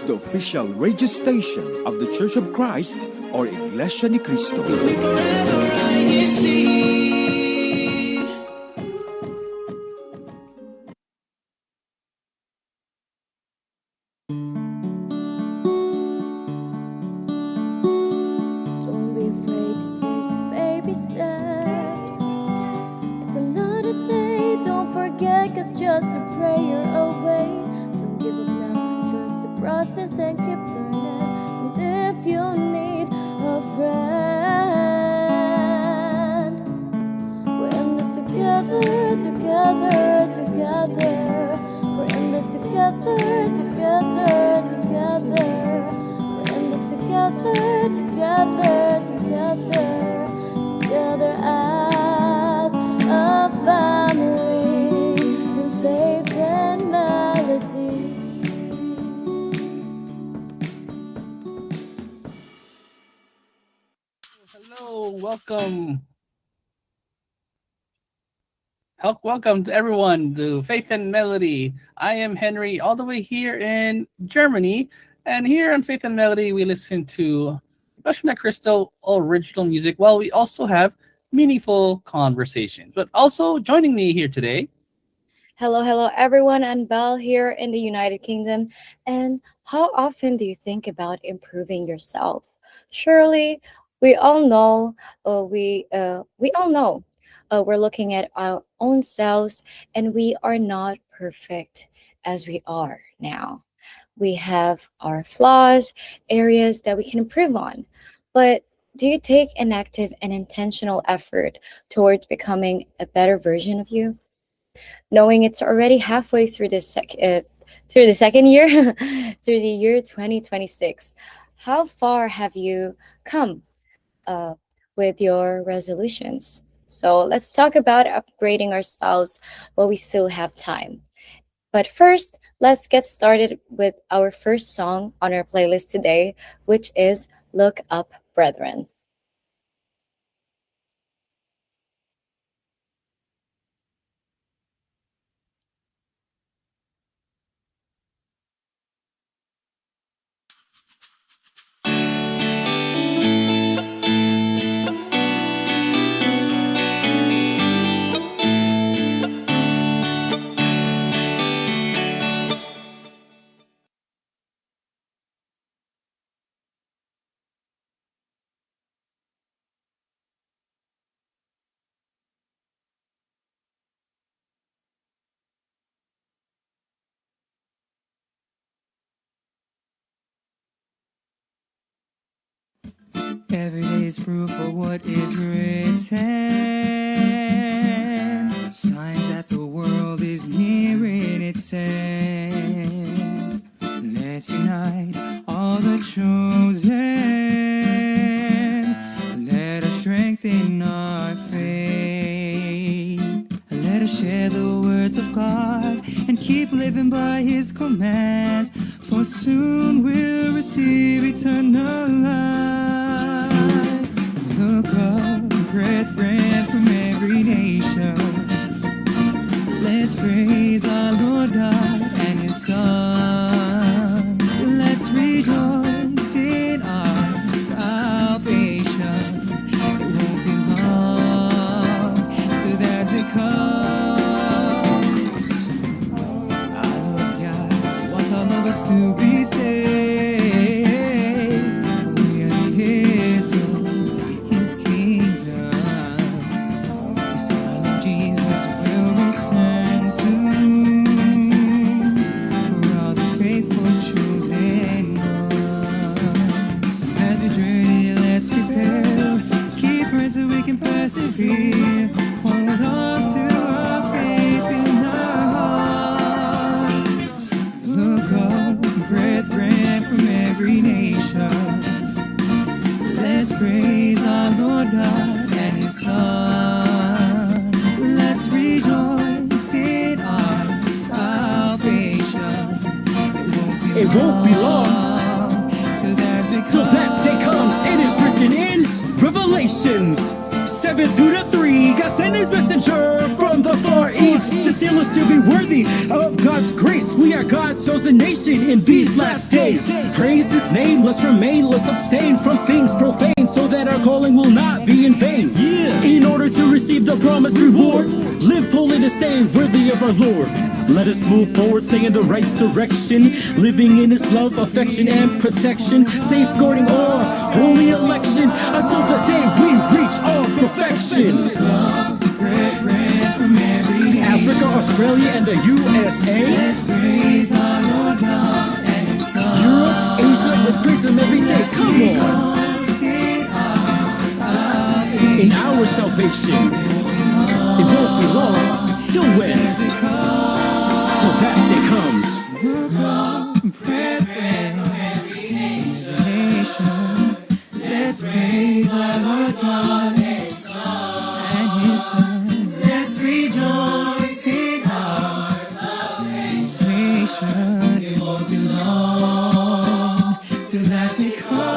the official radio station of the Church of Christ or Iglesia ni Cristo. Don't be afraid to take the baby steps. It's another day, don't forget, 'cause just a prayer away. Don't give up now, trust the process and keep learning. And if you need a friend, we're in this together, together, together. We're in this together, together, together. We're in this together, together, together, together as a family in faith and melody. Hello, welcome to everyone to Faith and Melody. I am Henry, all the way here in Germany, and here on Faith and Melody, we listen to Iglesia Cristo original music, while we also have meaningful conversations. But also joining me here today, Hello, everyone. I'm Belle here in the United Kingdom. And how often do you think about improving yourself? Surely, we all know. We're looking at our own selves, and we are not perfect as we are now. We have our flaws, areas that we can improve on. But do you take an active and intentional effort towards becoming a better version of you? Knowing it's already halfway through the second year, through the year 2026, how far have you come with your resolutions? So let's talk about upgrading ourselves while we still have time. But first, let's get started with our first song on our playlist today, which is Look Up, Brethren. Every day is proof of what is written. Signs that the world is nearing its end. Let's unite all the chosen. Let us strengthen our faith. Let us share the words of God and keep living by His commands. For soon we'll receive eternal life. Look up, brethren from every nation. Let's praise our Lord God and His Son. Let's rejoice in our salvation. It won't be long till that day comes. Hallelujah, wants all of us to be saved. For we are the heirs of His kingdom. His Son, our Lord Jesus, will return soon. For all the faithful chosen ones. So as we journey, let's prepare. Keep praying so we can persevere. Hold on to our faith in our hearts. Look up, brethren from every nation. Let's praise our Lord God and His Son. Let's rejoice in our salvation. It won't be long till that day comes. It is written in Revelations 7 2 to 3. God sent his messenger from the far east to seal us to be worthy of God's grace. We are God's chosen nation in these last days. Praise his name, let's remain, let's abstain from things profane, so that our calling will not be in vain. In order to receive the promised reward, live holy to stay worthy of our Lord. Let us move forward, stay in the right direction, living in his love, affection, and protection, safeguarding our holy election until the day we reach our perfection. Africa, Australia, and the USA. Let's praise our Lord God and his Son. Europe, Asia, let's praise him every day. Come on. In our salvation, it won't be long till when? Till that day comes. Let's praise our Lord God and his Son. Let's rejoice in our salvation. It won't be long till that day comes.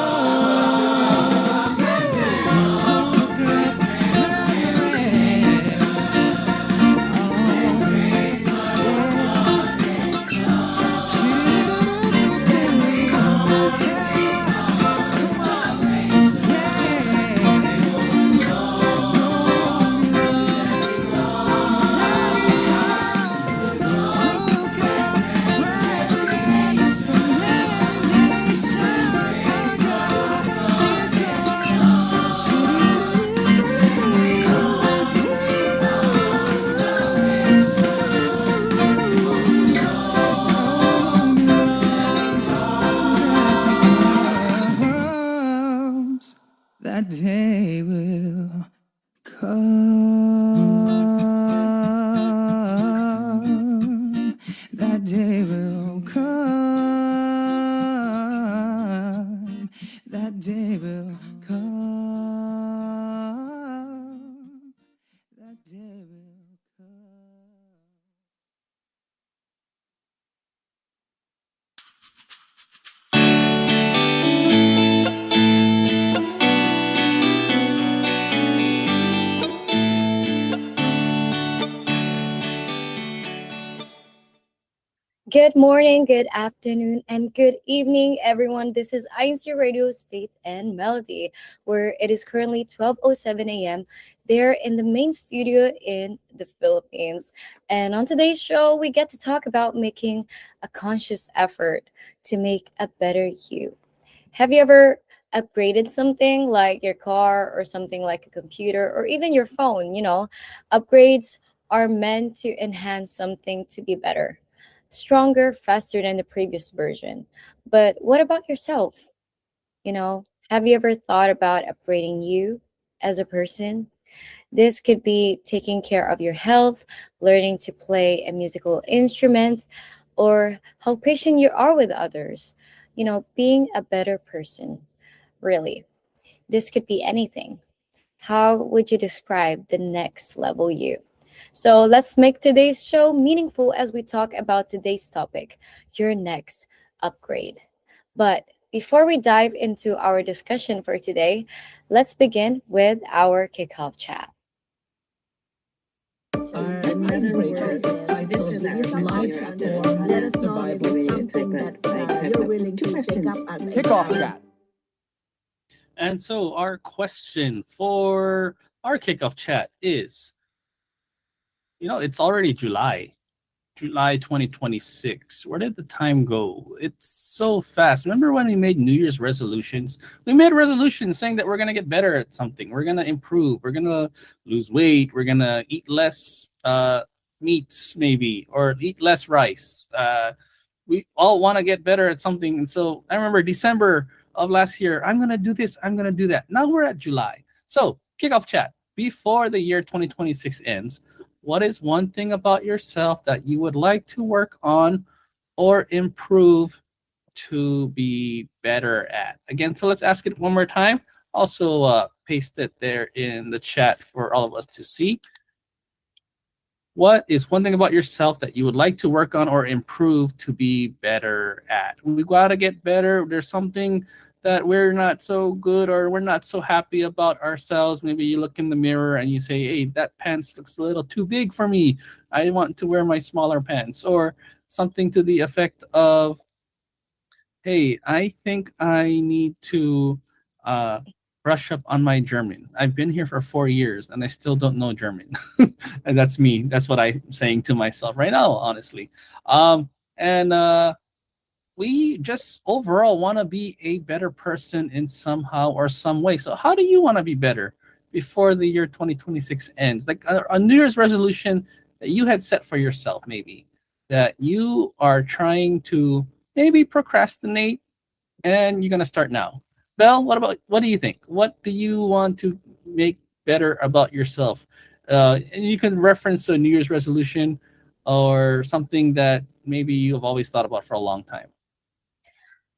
That day will come. That day will come. That day will come. That day will come. Good morning, good afternoon, and good evening, everyone. This is INCradio's Faith and Melody, where it is currently 12:07 a.m. there in the main studio in the Philippines. And on today's show, we get to talk about making a conscious effort to make a better you. Have you ever upgraded something like your car or something like a computer or even your phone? Upgrades are meant to enhance something to be better, stronger, faster than the previous version. But what about yourself? Have you ever thought about upgrading you as a person? This could be taking care of your health, learning to play a musical instrument, or how patient you are with others. Being a better person. Really, this could be anything. How would you describe the next level you? So let's make today's show meaningful as we talk about today's topic, your next upgrade. But before we dive into our discussion for today, let's begin with our kickoff chat. Another word, this is our live transform. Let us know if it's something that you're willing to take up as a Kickoff chat. And so our question for our kickoff chat is, it's already July 2026. Where did the time go? It's so fast. Remember when we made New Year's resolutions? We made resolutions saying that we're going to get better at something. We're going to improve. We're going to lose weight. We're going to eat less meats maybe, or eat less rice. We all want to get better at something. And so I remember December of last year, I'm going to do this. I'm going to do that. Now we're at July. So kickoff chat. Before the year 2026 ends, what is one thing about yourself that you would like to work on or improve to be better at? Again, so let's ask it one more time. Also, paste it there in the chat for all of us to see. What is one thing about yourself that you would like to work on or improve to be better at? We got to get better. There's something that we're not so good or we're not so happy about ourselves. Maybe you look in the mirror and you say, hey, that pants looks a little too big for me. I want to wear my smaller pants. Or something to the effect of, hey, I think I need to uh, brush up on my German. I've been here for 4 years and I still don't know German. And that's me. That's what I'm saying to myself right now, honestly. And we just overall want to be a better person in somehow or some way. So, how do you want to be better before the year 2026 ends? Like a New Year's resolution that you had set for yourself, maybe that you are trying to maybe procrastinate and you're going to start now. Belle, what do you think? What do you want to make better about yourself? And you can reference a New Year's resolution or something that maybe you've always thought about for a long time.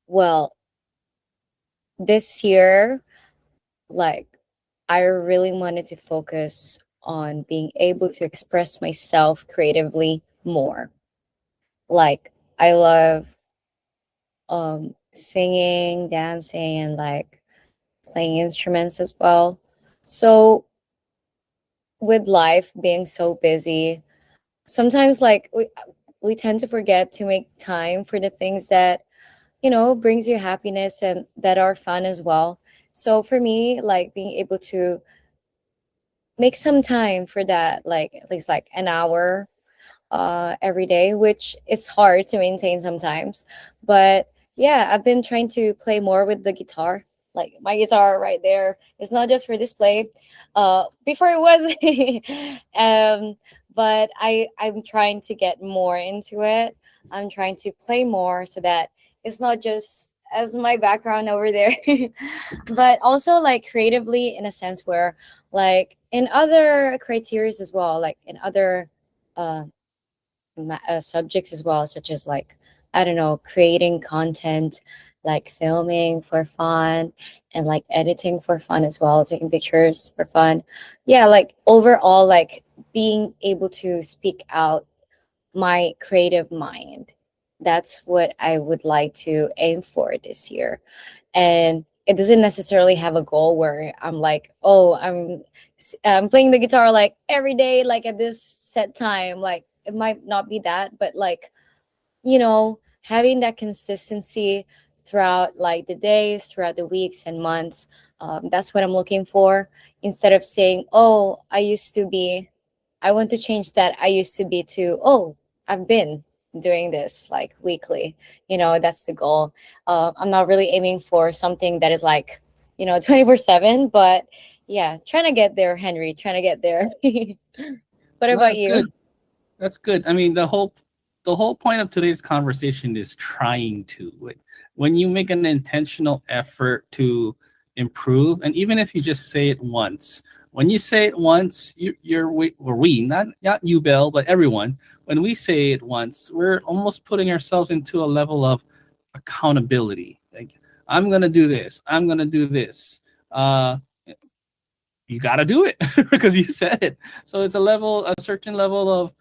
Well, this year, like, I really wanted to focus on being able to express myself creatively more. Like, I love singing, dancing, and like playing instruments as well. So with life being so busy, sometimes like we tend to forget to make time for the things that brings you happiness and that are fun as well. So for me, like being able to make some time for that, like at least like an hour every day, which it's hard to maintain sometimes. But yeah, I've been trying to play more with the guitar. Like my guitar right there. It's not just for display. Before it was, but I'm trying to get more into it. I'm trying to play more so that it's not just as my background over there, but also like creatively in a sense where like in other criteria as well, like in other uh, subjects as well, such as like, I don't know, creating content, like filming for fun and like editing for fun as well, taking pictures for fun. Yeah, like overall, like being able to speak out my creative mind. That's what I would like to aim for this year. And it doesn't necessarily have a goal where I'm like, oh, I'm playing the guitar like every day, like at this set time. Like it might not be that, but like, having that consistency throughout like the days, throughout the weeks and months. That's what I'm looking for. Instead of saying, oh, I want to change that. I used to be to, oh, I've been doing this like weekly. That's the goal. I'm not really aiming for something that is like, 24/7, but yeah, trying to get there, Henry, trying to get there. What Well, about that's you? good. That's good. I mean, the whole point of today's conversation is trying to. Like, when you make an intentional effort to improve, and even if you just say it once, when you say it once, we, not you, Bill, but everyone. When we say it once, we're almost putting ourselves into a level of accountability. Like, I'm gonna do this. I'm gonna do this. Uh, you got to do it because you said it. So it's a certain level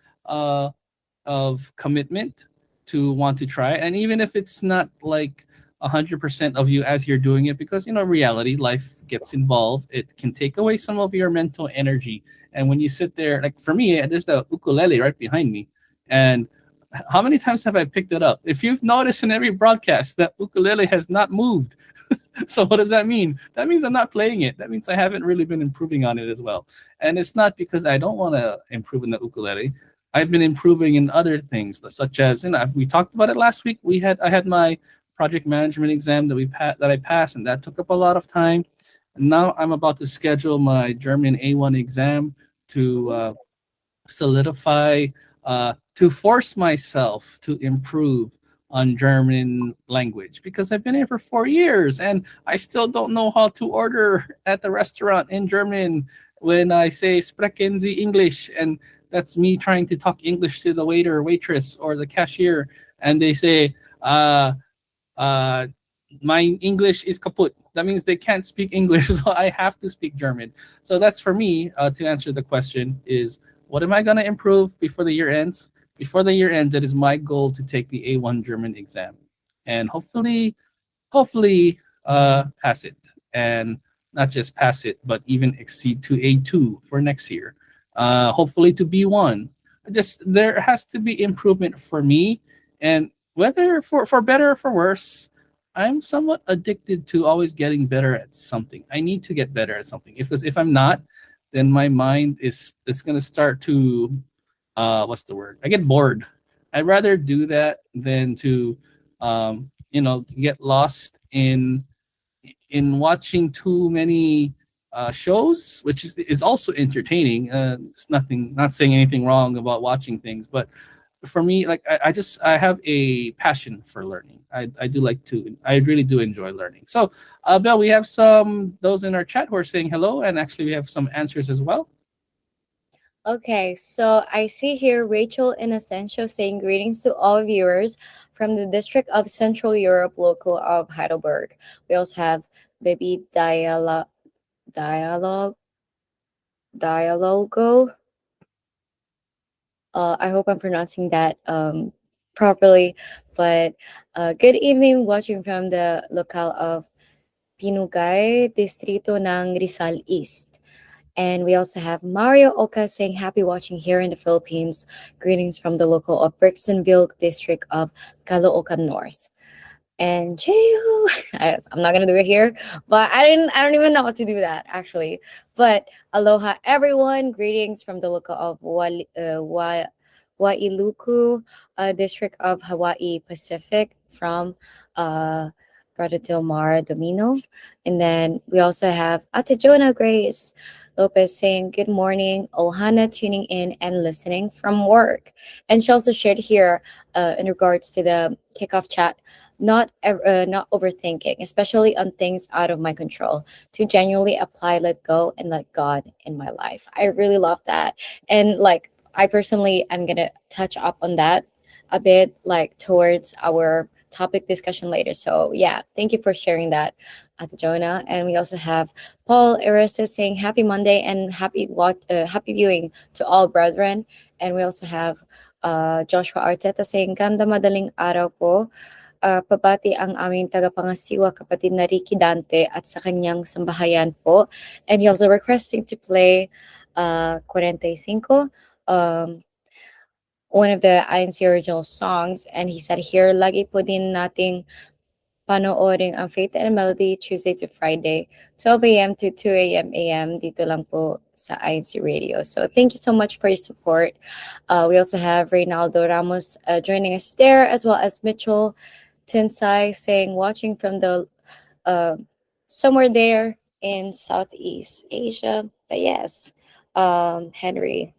of commitment to want to try. And even if it's not like 100% of you as you're doing it, because reality, life gets involved. It can take away some of your mental energy. And when you sit there, like for me, there's the ukulele right behind me, and how many times have I picked it up? If you've noticed in every broadcast, that ukulele has not moved. So what does that mean? That means I'm not playing it. That means I haven't really been improving on it as well. And it's not because I don't want to improve in the ukulele. I've been improving in other things, such as we talked about it last week. I had my project management exam that I passed, and that took up a lot of time. And now I'm about to schedule my German A1 exam to solidify, to force myself to improve on German language, because I've been here for 4 years and I still don't know how to order at the restaurant in German when I say sprechen Sie English, and that's me trying to talk English to the waiter or waitress or the cashier, and they say, my English is kaput. That means they can't speak English, so I have to speak German. So that's for me, to answer the question is, what am I going to improve before the year ends? Before the year ends, it is my goal to take the A1 German exam. And hopefully, pass it, and not just pass it, but even exceed to A2 for next year. Hopefully to B1. Just there has to be improvement for me, and whether for better or for worse, I'm somewhat addicted to always getting better at something. I need to get better at something. If I'm not, then my mind is gonna start to what's the word? I get bored. I'd rather do that than to get lost in watching too many shows, which is also entertaining. It's nothing, not saying anything wrong about watching things, but for me, like I have a passion for learning. I do like to, I really do enjoy learning. So, Belle, we have those in our chat who are saying hello, and actually we have some answers as well. Okay, so I see here Rachel Inocencio saying greetings to all viewers from the District of Central Europe, local of Heidelberg. We also have Baby Dialogo. I hope I'm pronouncing that properly. But good evening, watching from the locale of Pinugay, Distrito ng Rizal East. And we also have Mario Oka saying happy watching here in the Philippines. Greetings from the local of Brixtonville, District of Caloocan North. And Jehu, I'm not gonna do it here, but I don't even know how to do that actually. But aloha everyone, greetings from the local of Wailuku, District of Hawaii Pacific, from Brother Dilmar Domino. And then we also have Ate Jonah Grace Lopez saying good morning, Ohana, tuning in and listening from work. And she also shared here in regards to the kickoff chat, not overthinking, especially on things out of my control, to genuinely apply, let go, and let God in my life. I really love that. And like, I personally am going to touch up on that a bit, like towards our topic discussion later. So yeah, thank you for sharing that, Ate Jonah. And we also have Paul Arista saying happy Monday and happy viewing to all brethren. And we also have Joshua Arteta saying ganda madaling araw po. Pabati ang aming tagapangasiwa kapatid na Ricky Dante at sa kanyang sambahayan po. And he also requesting to play 45, one of the INC original songs. And he said here, lagi po din nating panoorin ang Faith and Melody Tuesday to Friday, 12 a.m. to 2 a.m. dito lang po sa INC Radio. So thank you so much for your support. We also have Reynaldo Ramos joining us there, as well as Mitchell Tinsai saying watching from the somewhere there in Southeast Asia. But yes, Henry,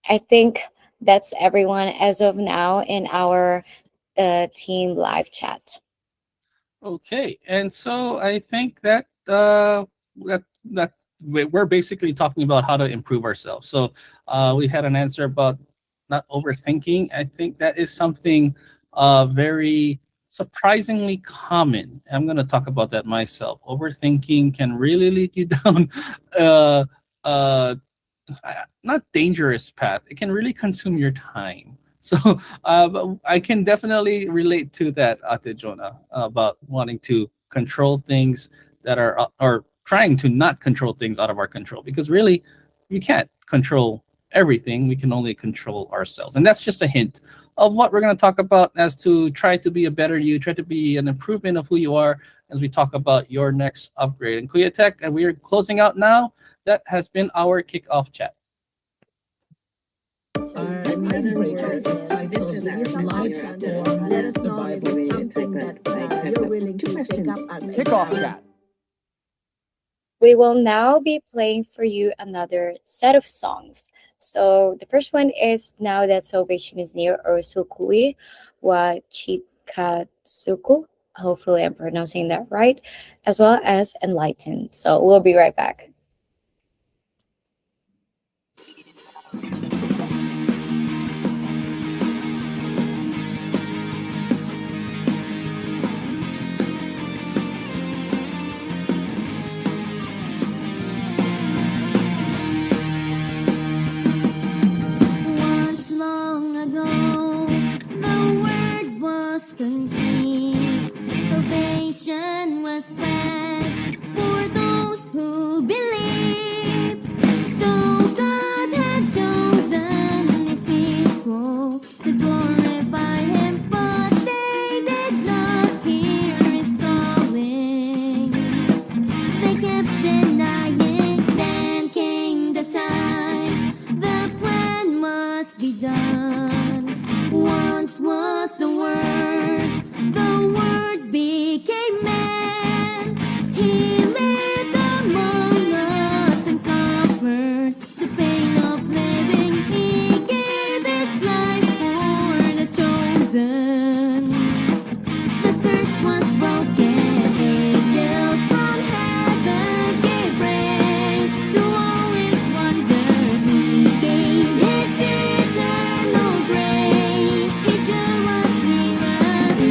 I think that's everyone as of now in our team live chat. Okay, and so I think that we're basically talking about how to improve ourselves. So we had an answer about not overthinking. I think that is something very surprisingly common. I'm going to talk about that myself. Overthinking can really lead you down not dangerous path. It can really consume your time. So but I can definitely relate to that, Ate Jonah, about wanting to control things that are, or trying to not control things out of our control, because really we can't control everything. We can only control ourselves. And that's just a hint of what we're going to talk about, as to try to be a better you, try to be an improvement of who you are as we talk about your next upgrade. And Kuya Tech, and we are closing out now. That has been our kickoff chat. Our INCRadio live transform. Let us know if it's something that you're willing to take up as a Kickoff chat. We will now be playing for you another set of songs. So the first one is Now That Salvation Is Near, or Sukui wa Chikatsuku. Hopefully I'm pronouncing that right, as well as Enlightened. So we'll be right back. Once long ago, the word was conceived. Salvation God's plan for those who believe. So God had chosen His people to glorify Him, but they did not hear His calling. They kept denying. Then came the time the plan must be done. Once was the Word became man. He lived among us and suffered the pain of living. He gave His life for the chosen. The curse was broken. Angels from heaven gave praise to all His wonders. He gave His eternal grace. He drew us nearer to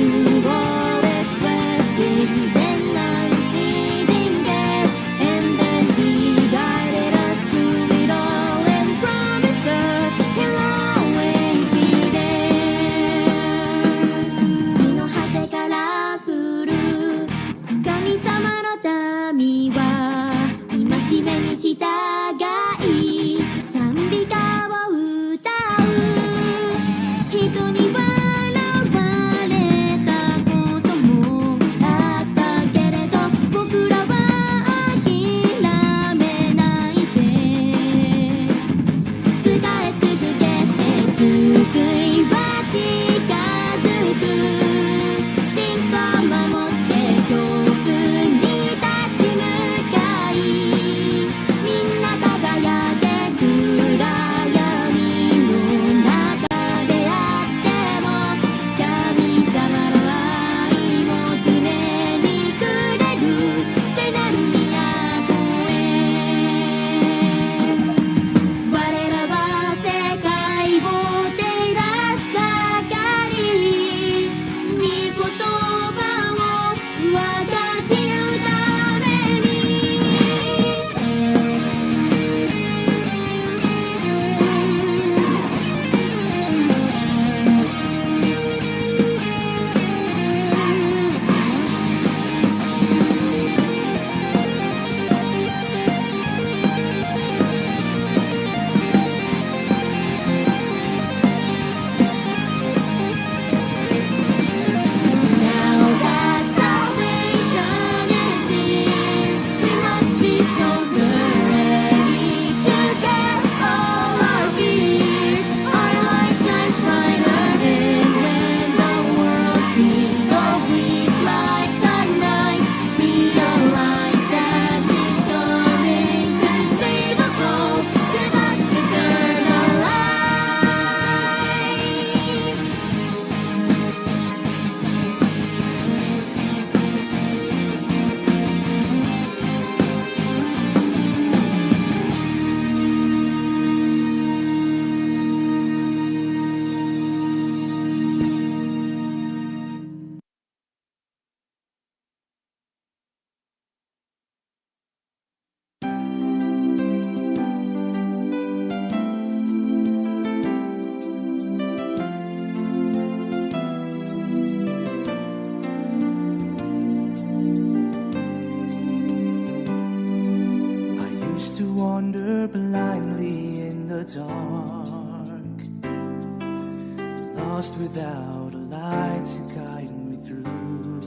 all His blessings and unceasing care. And then He guided us through it all and promised us He'll always be there. 地の果てから来る神様の民は戒めに従い賛美歌を歌う。人に笑われたこともあったけれど、僕らは諦めないで使い続けて救いは近づく。信仰守って恐怖に立ち向かい、みんな輝け暗闇の中であっても、神様の愛も常にくれる聖なる都へ。我らは世界を照らす明かり、御言葉を分かち合うために。Now that salvation is near, we must be stronger, ready to cast all our fears. Our light shines brighter than when the world seems so weak like the night. Realize that He's coming to save us all, give us eternal life. I used to wander blindly in the dark, lost without a light to guide me through.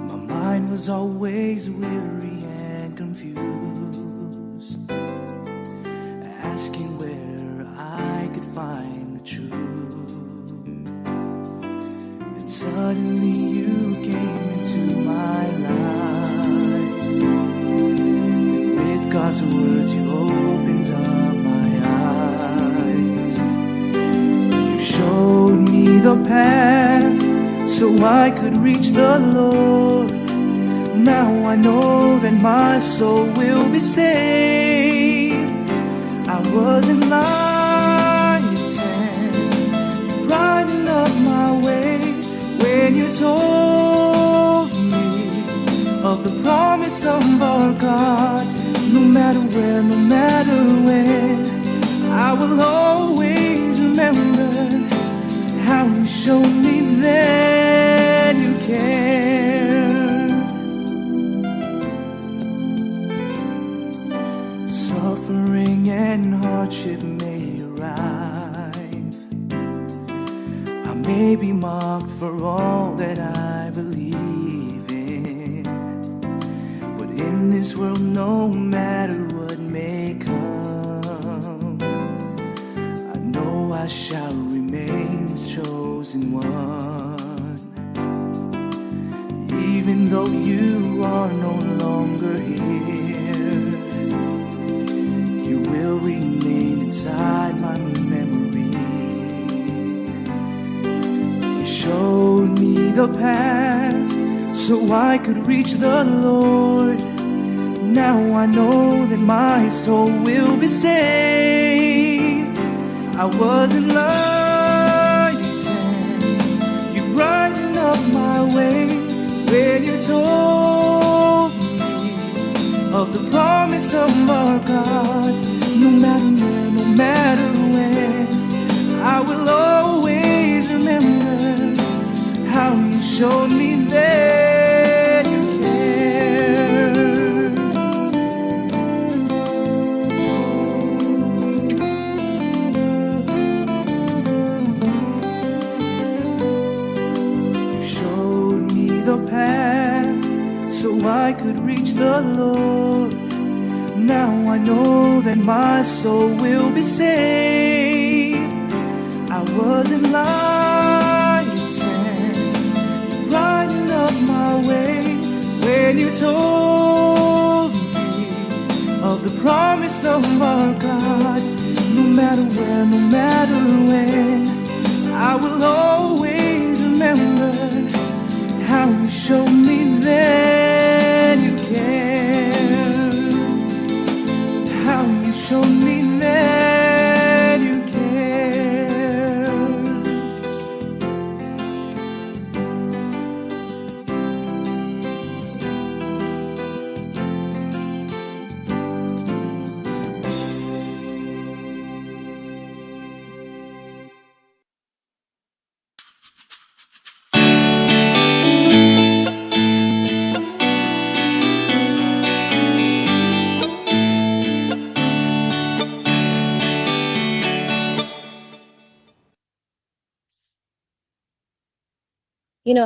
My mind was always weary and confused, asking where I could find the truth. And suddenly you came into my life. With God's word you opened up my eyes. You showed me the path so I could reach the Lord. Now I know that my soul will be saved. I was enlightened, riding up my way when you told me of the promise of our God. No matter where, no matter when, I will always remember how you showed me then you care. though you are no longer here, you will remain inside my memory. You showed me the path so I could reach the Lord. Now I know that my soul will be saved. I wasn't lighting, you brightened up my way when you told me of the promise of our God. No matter where, no matter when, I will always remember how you showed me that you care. You showed me the path so I could reach the Lord. Now I know that my soul will be saved. I wasn't lighting, you brightened up my way when you told me of the promise of our God. No matter where, no matter when, I will always remember how you showed me that you care. How you showed me that you care.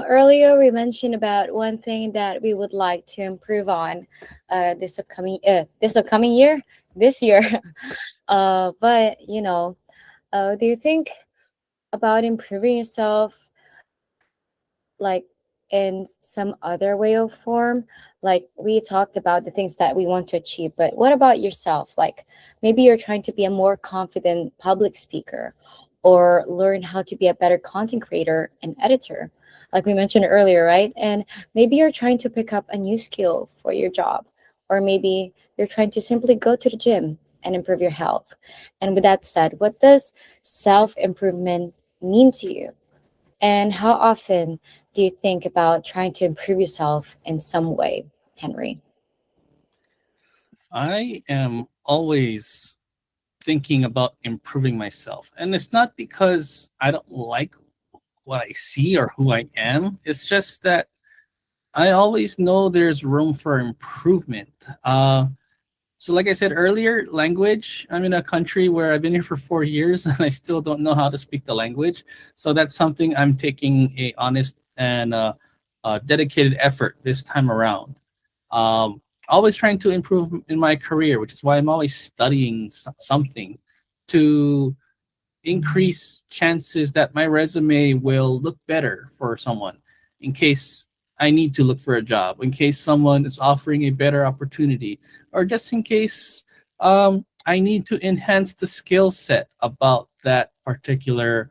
Earlier we mentioned about one thing that we would like to improve on this upcoming year, this year. But do you think about improving yourself like in some other way or form? Like we talked about the things that we want to achieve, but what about yourself? Like maybe you're trying to be a more confident public speaker or learn how to be a better content creator and editor, like we mentioned earlier, right? And maybe you're trying to pick up a new skill for your job, or maybe you're trying to simply go to the gym and improve your health. And with that said, what does self-improvement mean to you? And how often do you think about trying to improve yourself in some way, Henry? I am always thinking about improving myself. And it's not because I don't like what I see or who I am. It's just that I always know there's room for improvement. So like I said earlier, language, I'm in a country where I've been here for 4 years and I still don't know how to speak the language. So that's something I'm taking a honest and dedicated effort this time around. Always trying to improve in my career, which is why I'm always studying something to increase chances that my resume will look better for someone in case I need to look for a job, in case someone is offering a better opportunity, or just in case I need to enhance the skill set about that particular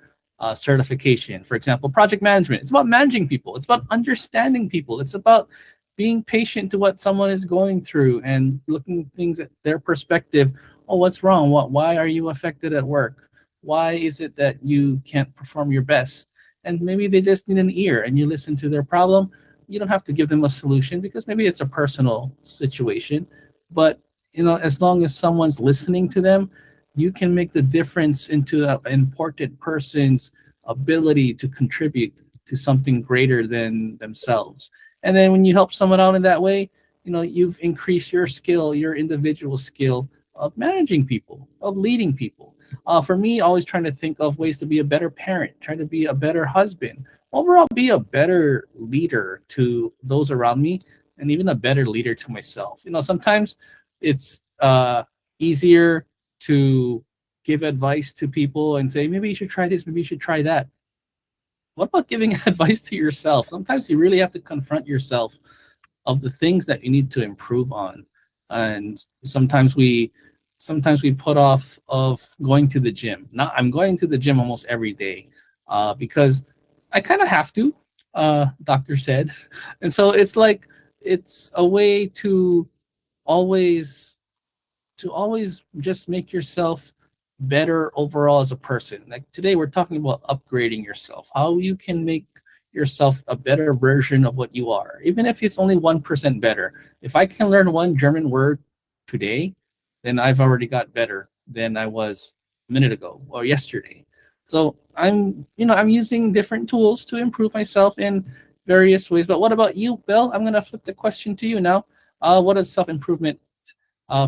certification. For example, project management. It's about managing people. It's about understanding people. It's about being patient to what someone is going through and looking things at their perspective. Oh, what's wrong? Why are you affected at work? Why is it that you can't perform your best? And maybe they just need an ear and you listen to their problem. You don't have to give them a solution because maybe it's a personal situation. But as long as someone's listening to them, you can make the difference into an important person's ability to contribute to something greater than themselves. And then when you help someone out in that way, you've increased your skill, your individual skill of managing people, of leading people. For me, always trying to think of ways to be a better parent, trying to be a better husband, overall be a better leader to those around me, and even a better leader to myself. Sometimes it's easier to give advice to people and say, maybe you should try this, maybe you should try that. What about giving advice to yourself? Sometimes you really have to confront yourself of the things that you need to improve on. And sometimes we put off of going to the gym. Now I'm going to the gym almost every day because I kind of have to, doctor said. And so it's like it's a way always to always just make yourself better overall as a person. Like today, we're talking about upgrading yourself, how you can make yourself a better version of what you are, even if it's only 1% better. If I can learn one German word today, then I've already got better than I was a minute ago or yesterday. So I'm using different tools to improve myself in various ways. But what about you, Bill? I'm gonna flip the question to you now. What does self improvement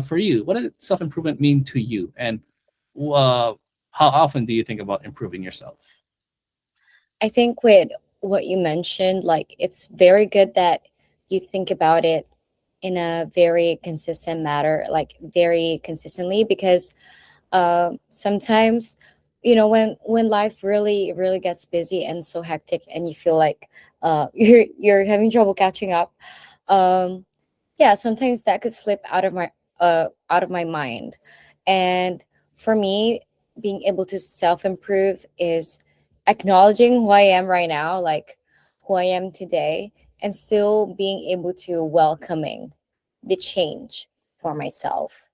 for you? What does self improvement mean to you? And uh, how often do you think about improving yourself? I think with what you mentioned, like it's very good that you think about it in a very consistent matter, like very consistently, because sometimes, when life really gets busy and so hectic, and you feel like you're having trouble catching up, um, yeah, sometimes that could slip out of my mind. And for me, being able to self improve is acknowledging who I am right now, like who I am today, and still being able to welcoming the change for myself,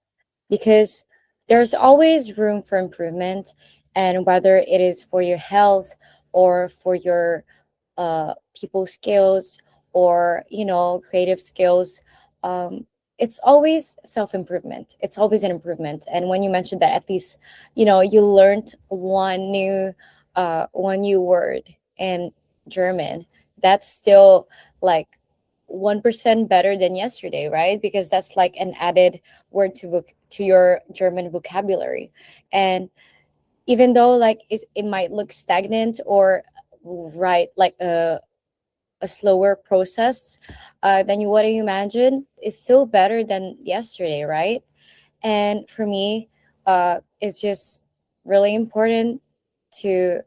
because there's always room for improvement. And whether it is for your health or for your people skills, or creative skills, it's always self improvement, it's always an improvement. And when you mentioned that at least you learned one new word in German, that's still like 1% better than yesterday, right? Because that's like an added word to your German vocabulary. And even though like it might look stagnant, or right, like a slower process than you would imagine, it's still better than yesterday, right? And for me, it's just really important to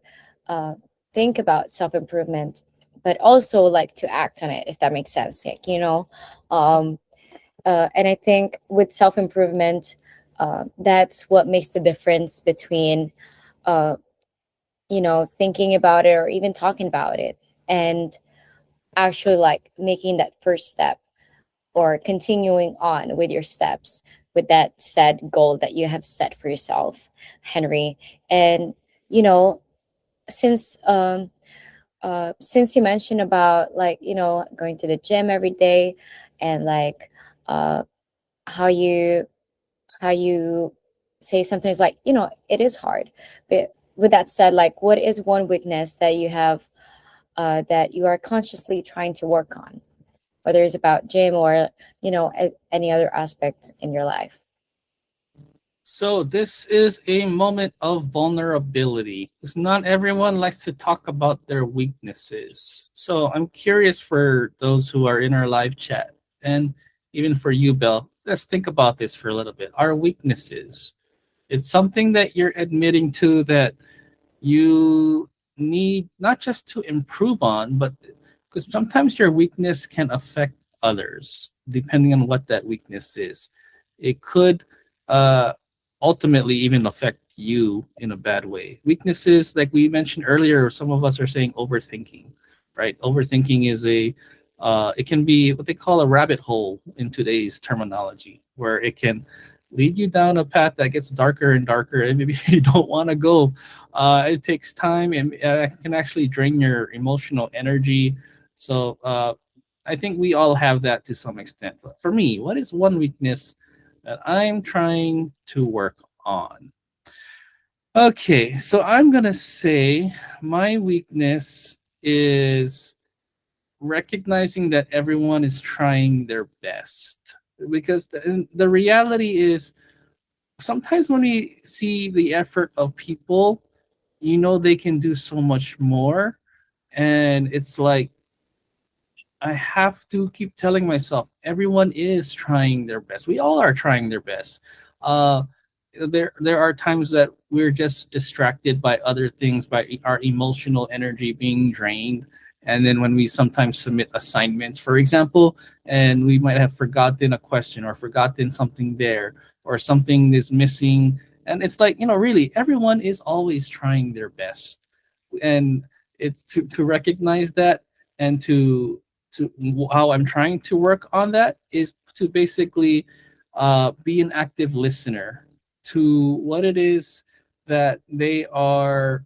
uh, think about self improvement, but also like to act on it, if that makes sense. Like, um, and I think with self improvement, that's what makes the difference between, uh, thinking about it or even talking about it, and actually like making that first step, or continuing on with your steps with that said goal that you have set for yourself, Henry. And you know since since you mentioned about like going to the gym every day, and like uh how you say something like it is hard, but with that said, like what is one weakness that you have, that you are consciously trying to work on, whether it's about gym or any other aspect in your life? So this is a moment of vulnerability because not everyone likes to talk about their weaknesses. So I'm curious for those who are in our live chat, and even for you, Bill. Let's think about this for a little bit. Our weaknesses. It's something that you're admitting to that you need not just to improve on, but because sometimes your weakness can affect others, depending on what that weakness is. It could uh, ultimately even affect you in a bad way. Weaknesses, like we mentioned earlier, some of us are saying overthinking, right? Overthinking is it can be what they call a rabbit hole in today's terminology, where it can lead you down a path that gets darker and darker, and maybe you don't want to go. It takes time, and it can actually drain your emotional energy. So I think we all have that to some extent. But for me, what is one weakness that I'm trying to work on? Okay, so I'm gonna say my weakness is recognizing that everyone is trying their best, because the reality is sometimes when we see the effort of people, they can do so much more, and it's like I have to keep telling myself everyone is trying their best. We all are trying their best. Uh, there are times that we're just distracted by other things, by our emotional energy being drained, And then when we sometimes submit assignments, for example, and we might have forgotten a question or forgotten something there, or something is missing, and it's like, really everyone is always trying their best. And it's to recognize that, and to how I'm trying to work on that is to basically be an active listener to what it is that they are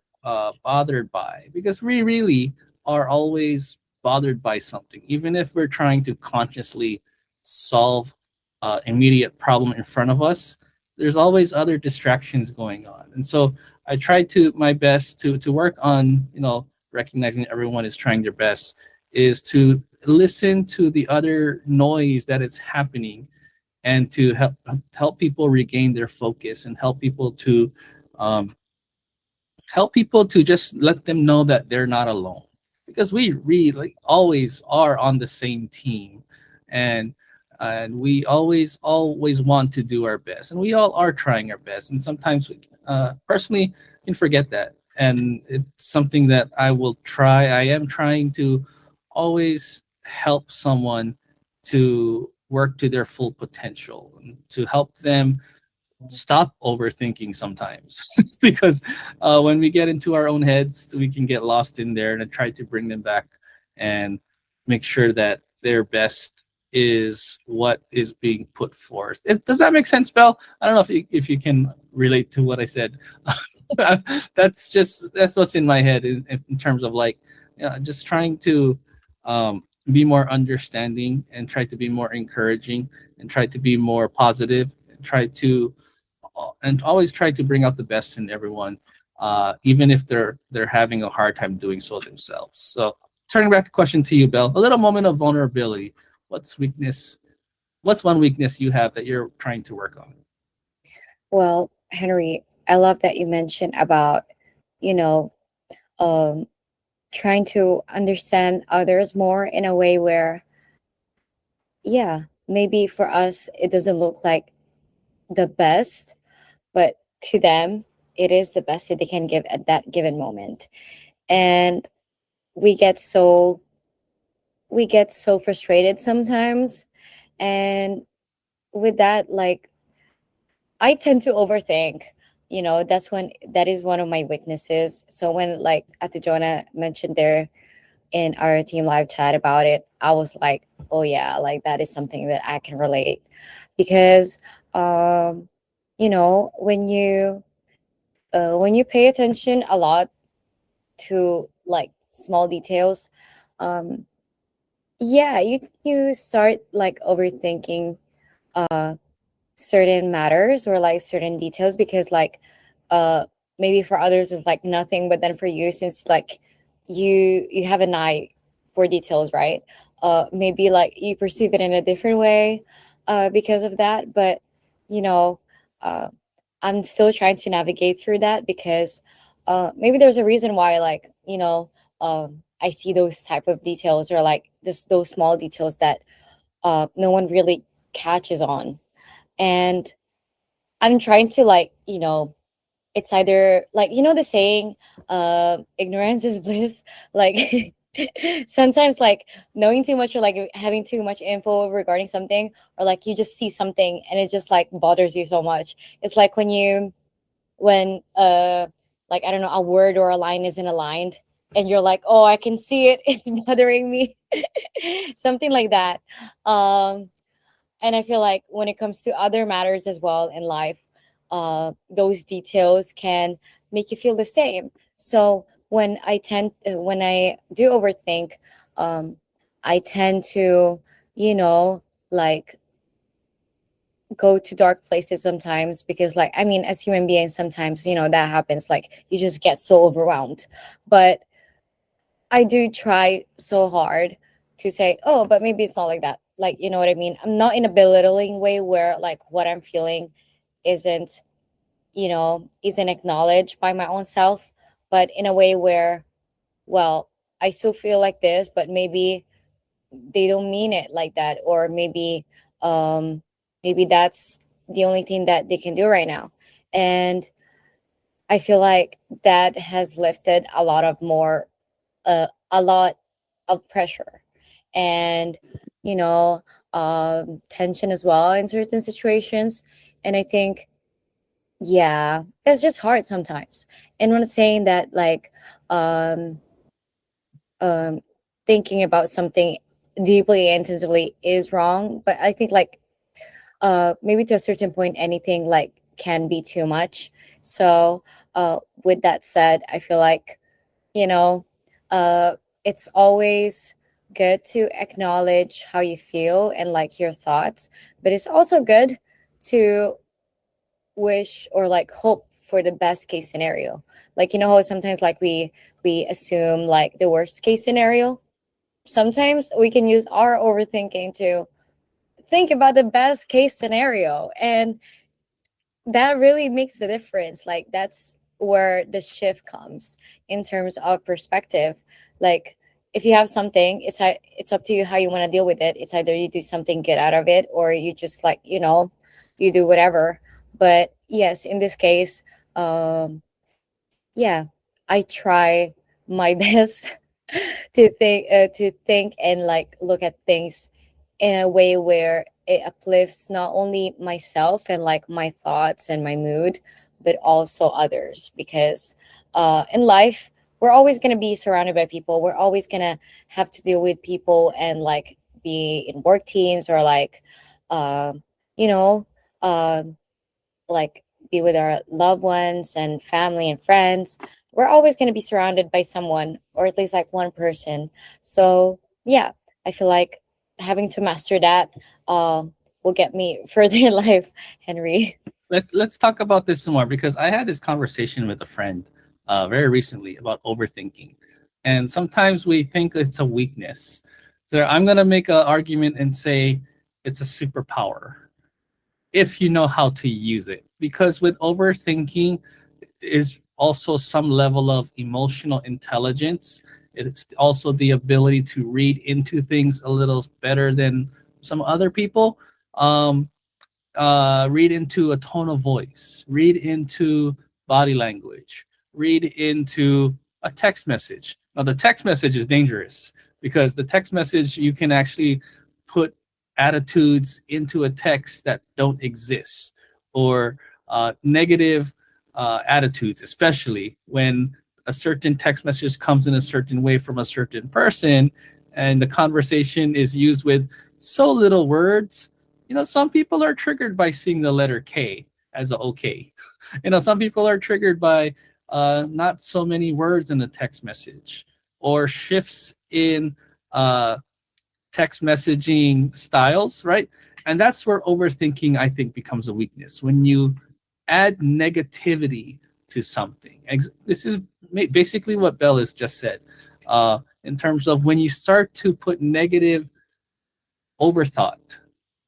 bothered by, because we really are always bothered by something, even if we're trying to consciously solve immediate problem in front of us. There's always other distractions going on, and so I try to my best to work on recognizing everyone is trying their best, is to listen to the other noise that is happening, and to help people regain their focus, and um, help people to just let them know that they're not alone, because we really always are on the same team, and we always want to do our best, and we all are trying our best, and sometimes we personally can forget that, and it's something that I am trying to always help someone to work to their full potential, and to help them stop overthinking sometimes. Because when we get into our own heads, we can get lost in there, and I try to bring them back and make sure that their best is what is being put forth. Does that make sense, Belle? I don't know if you can relate to what I said. That's what's in my head in terms of like, just trying to be more understanding, and try to be more encouraging, and try to be more positive, and always try to bring out the best in everyone, even if they're having a hard time doing so themselves. So turning back the question to you, Belle, a little moment of vulnerability. What's one weakness you have that you're trying to work on? Well, Henry, I love that you mentioned about, you know, um, trying to understand others more in a way where, yeah, maybe for us, it doesn't look like the best, but to them, it is the best that they can give at that given moment. And we get so frustrated sometimes. And with that, like, I tend to overthink. That is one of my weaknesses. So when, like, Ate Jonah mentioned there in our team live chat about it, I was like, oh yeah, like that is something that I can relate. Because when you pay attention a lot to like small details, um yeah, you start like overthinking uh certain matters or like certain details, because like uh maybe for others it's like nothing, but then for you, since like you have an eye for details, right? Maybe like you perceive it in a different way because of that. But you know uh I'm still trying to navigate through that, because maybe there's a reason why, like, I see those type of details, or like just those small details that no one really catches on. And I'm trying to, like, it's either like, the saying, ignorance is bliss. Like sometimes, like, knowing too much, or like having too much info regarding something, or like you just see something and it just like bothers you so much. It's like when like, I don't know, a word or a line isn't aligned, and you're like, oh, I can see it, it's bothering me. Something like that. And I feel like when it comes to other matters as well in life, those details can make you feel the same. So when I do overthink, um, I tend to, you know, like, go to dark places sometimes, because, like, I mean, as human beings, sometimes, that happens. Like, you just get so overwhelmed. But I do try so hard to say, oh, but maybe it's not like that. Like, you know what I mean? I'm not in a belittling way where, like, what I'm feeling isn't, isn't acknowledged by my own self, but in a way where, well, I still feel like this, but maybe they don't mean it like that, or um maybe that's the only thing that they can do right now. And I feel like that has lifted a lot of pressure, and you know, tension as well in certain situations. And I think, yeah, it's just hard sometimes. And when saying that, like, um, um, thinking about something deeply and intensively is wrong, but I think like maybe to a certain point, anything like can be too much. So with that said, I feel like, you know, uh, it's always good to acknowledge how you feel and like your thoughts, but it's also good to wish or like hope for the best case scenario. Like, you know how sometimes like we assume like the worst case scenario. Sometimes we can use our overthinking to think about the best case scenario, and that really makes the difference. Like that's where the shift comes in terms of perspective. Like if you have something, it's up to you how you want to deal with it. It's either you do something good out of it, or you just like, you know, you do whatever. But yes, in this case, yeah, I try my best to think and like look at things in a way where it uplifts not only myself and like my thoughts and my mood, but also others. Because in life, we're always going to be surrounded by people. We're always going to have to deal with people and like be in work teams or like, um, you know, um, like be with our loved ones and family and friends. We're always going to be surrounded by someone, or at least like one person. So yeah, I feel like having to master that will get me further in life, Henry. Let's talk about this some more, because I had this conversation with a friend very recently about overthinking, and sometimes we think it's a weakness. There, I'm gonna make an argument and say it's a superpower if you know how to use it. Because with overthinking is also some level of emotional intelligence. It's also the ability to read into things a little better than some other people. Um, read into a tone of voice, read into body language, read into a text message. Now, the text message is dangerous because the text message, you can actually put attitudes into a text that don't exist, or negative attitudes, especially when a certain text message comes in a certain way from a certain person and the conversation is used with so little words. You know, some people are triggered by seeing the letter K as a okay. You know, some people are triggered by not so many words in a text message, or shifts in uh, text messaging styles, right? And that's where overthinking, I think, becomes a weakness. When you add negativity to something. This is basically what Bell has just said. In terms of when you start to put negative overthought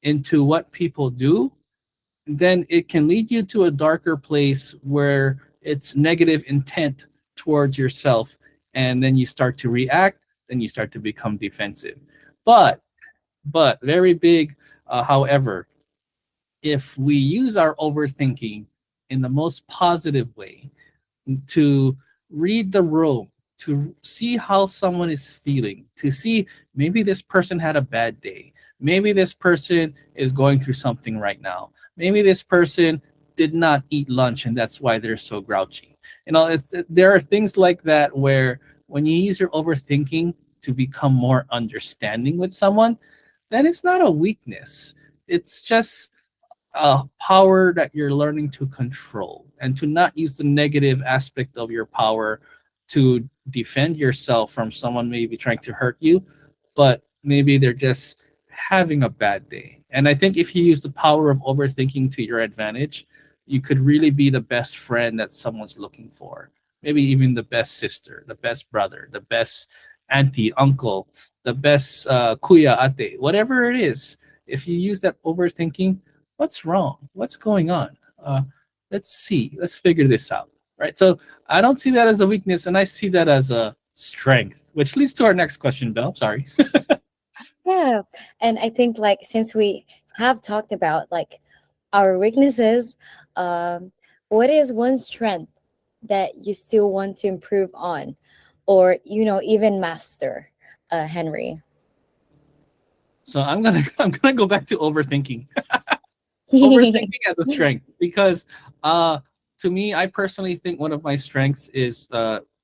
into what people do, then it can lead you to a darker place where it's negative intent towards yourself. And then you start to react, then you start to become defensive. But, very big, however, if we use our overthinking in the most positive way, to read the room, to see how someone is feeling, to see maybe this person had a bad day. Maybe this person is going through something right now. Maybe this person did not eat lunch and that's why they're so grouchy. You know, there are things like that where when you use your overthinking to become more understanding with someone, then it's not a weakness. It's just a power that you're learning to control, and to not use the negative aspect of your power to defend yourself from someone maybe trying to hurt you, but maybe they're just having a bad day. And I think if you use the power of overthinking to your advantage, you could really be the best friend that someone's looking for. Maybe even the best sister, the best brother, the best auntie, uncle, the best kuya, ate, whatever it is. If you use that overthinking, what's wrong? What's going on? Let's see. Let's figure this out. Right. So I don't see that as a weakness, and I see that as a strength, which leads to our next question, Belle. Sorry. Yeah. And I think like since we have talked about like our weaknesses, um, what is one strength that you still want to improve on, or you know, even master? Henry? So I'm gonna I'm gonna go back to overthinking. Overthinking as a strength, because to me, I personally think one of my strengths is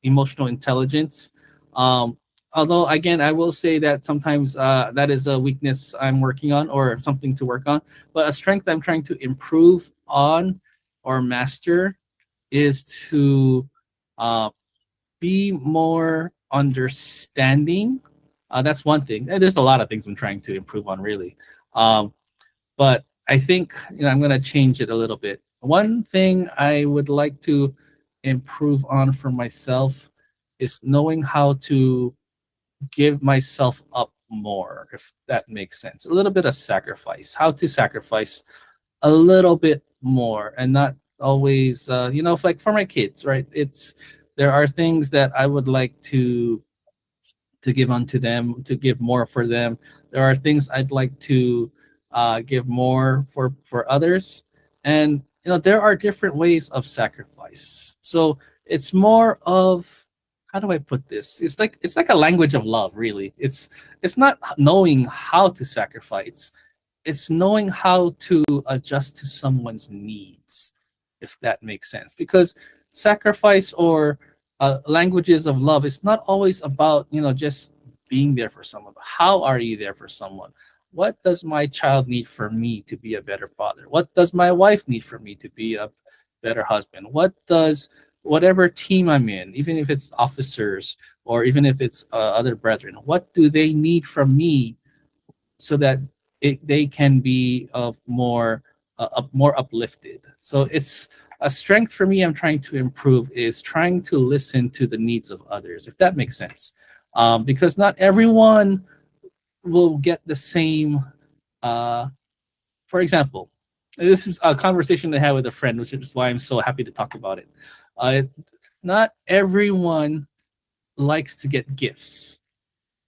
emotional intelligence. Um, Although again, I will say that sometimes that is a weakness I'm working on, or something to work on. But a strength I'm trying to improve on or master is to uh, be more understanding. That's one thing. And there's a lot of things I'm trying to improve on, really. Um, but I think, I'm going to change it a little bit. One thing I would like to improve on for myself is knowing how to give myself up more, if that makes sense. A little bit of sacrifice, how to sacrifice a little bit more, and not always, like for my kids, right? There are things that I would like to give unto them, to give more for them. There are things I'd like to give more for others, and there are different ways of sacrifice. So it's more of, how do I put this? It's like a language of love, really. It's not knowing how to sacrifice. It's knowing how to adjust to someone's needs, if that makes sense. Because sacrifice, or languages of love, is not always about just being there for someone. But how are you there for someone? What does my child need for me to be a better father? What does my wife need for me to be a better husband? What does whatever team I'm in, even if it's officers or even if it's other brethren, what do they need from me, so that they can be of more uplifted? So it's a strength for me. I'm trying to improve is trying to listen to the needs of others, if that makes sense. Because not everyone will get the same. Uh, for example, this is a conversation I had with a friend, which is why I'm so happy to talk about it. Uh, Not everyone likes to get gifts.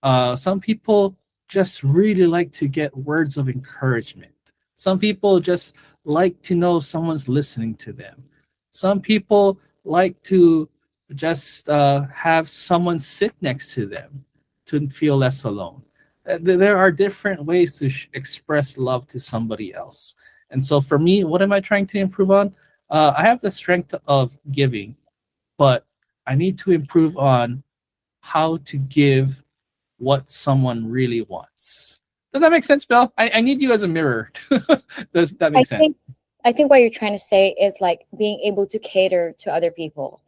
Some people just really like to get words of encouragement. Some people just like to know someone's listening to them. Some people like to just have someone sit next to them to feel less alone. There are different ways to express love to somebody else. And so for me, what am I trying to improve on? I have the strength of giving, but I need to improve on how to give what someone really wants. Does that make sense, Bill? I need you as a mirror. Does that I make sense? think I think what you're trying to say is like being able to cater to other people.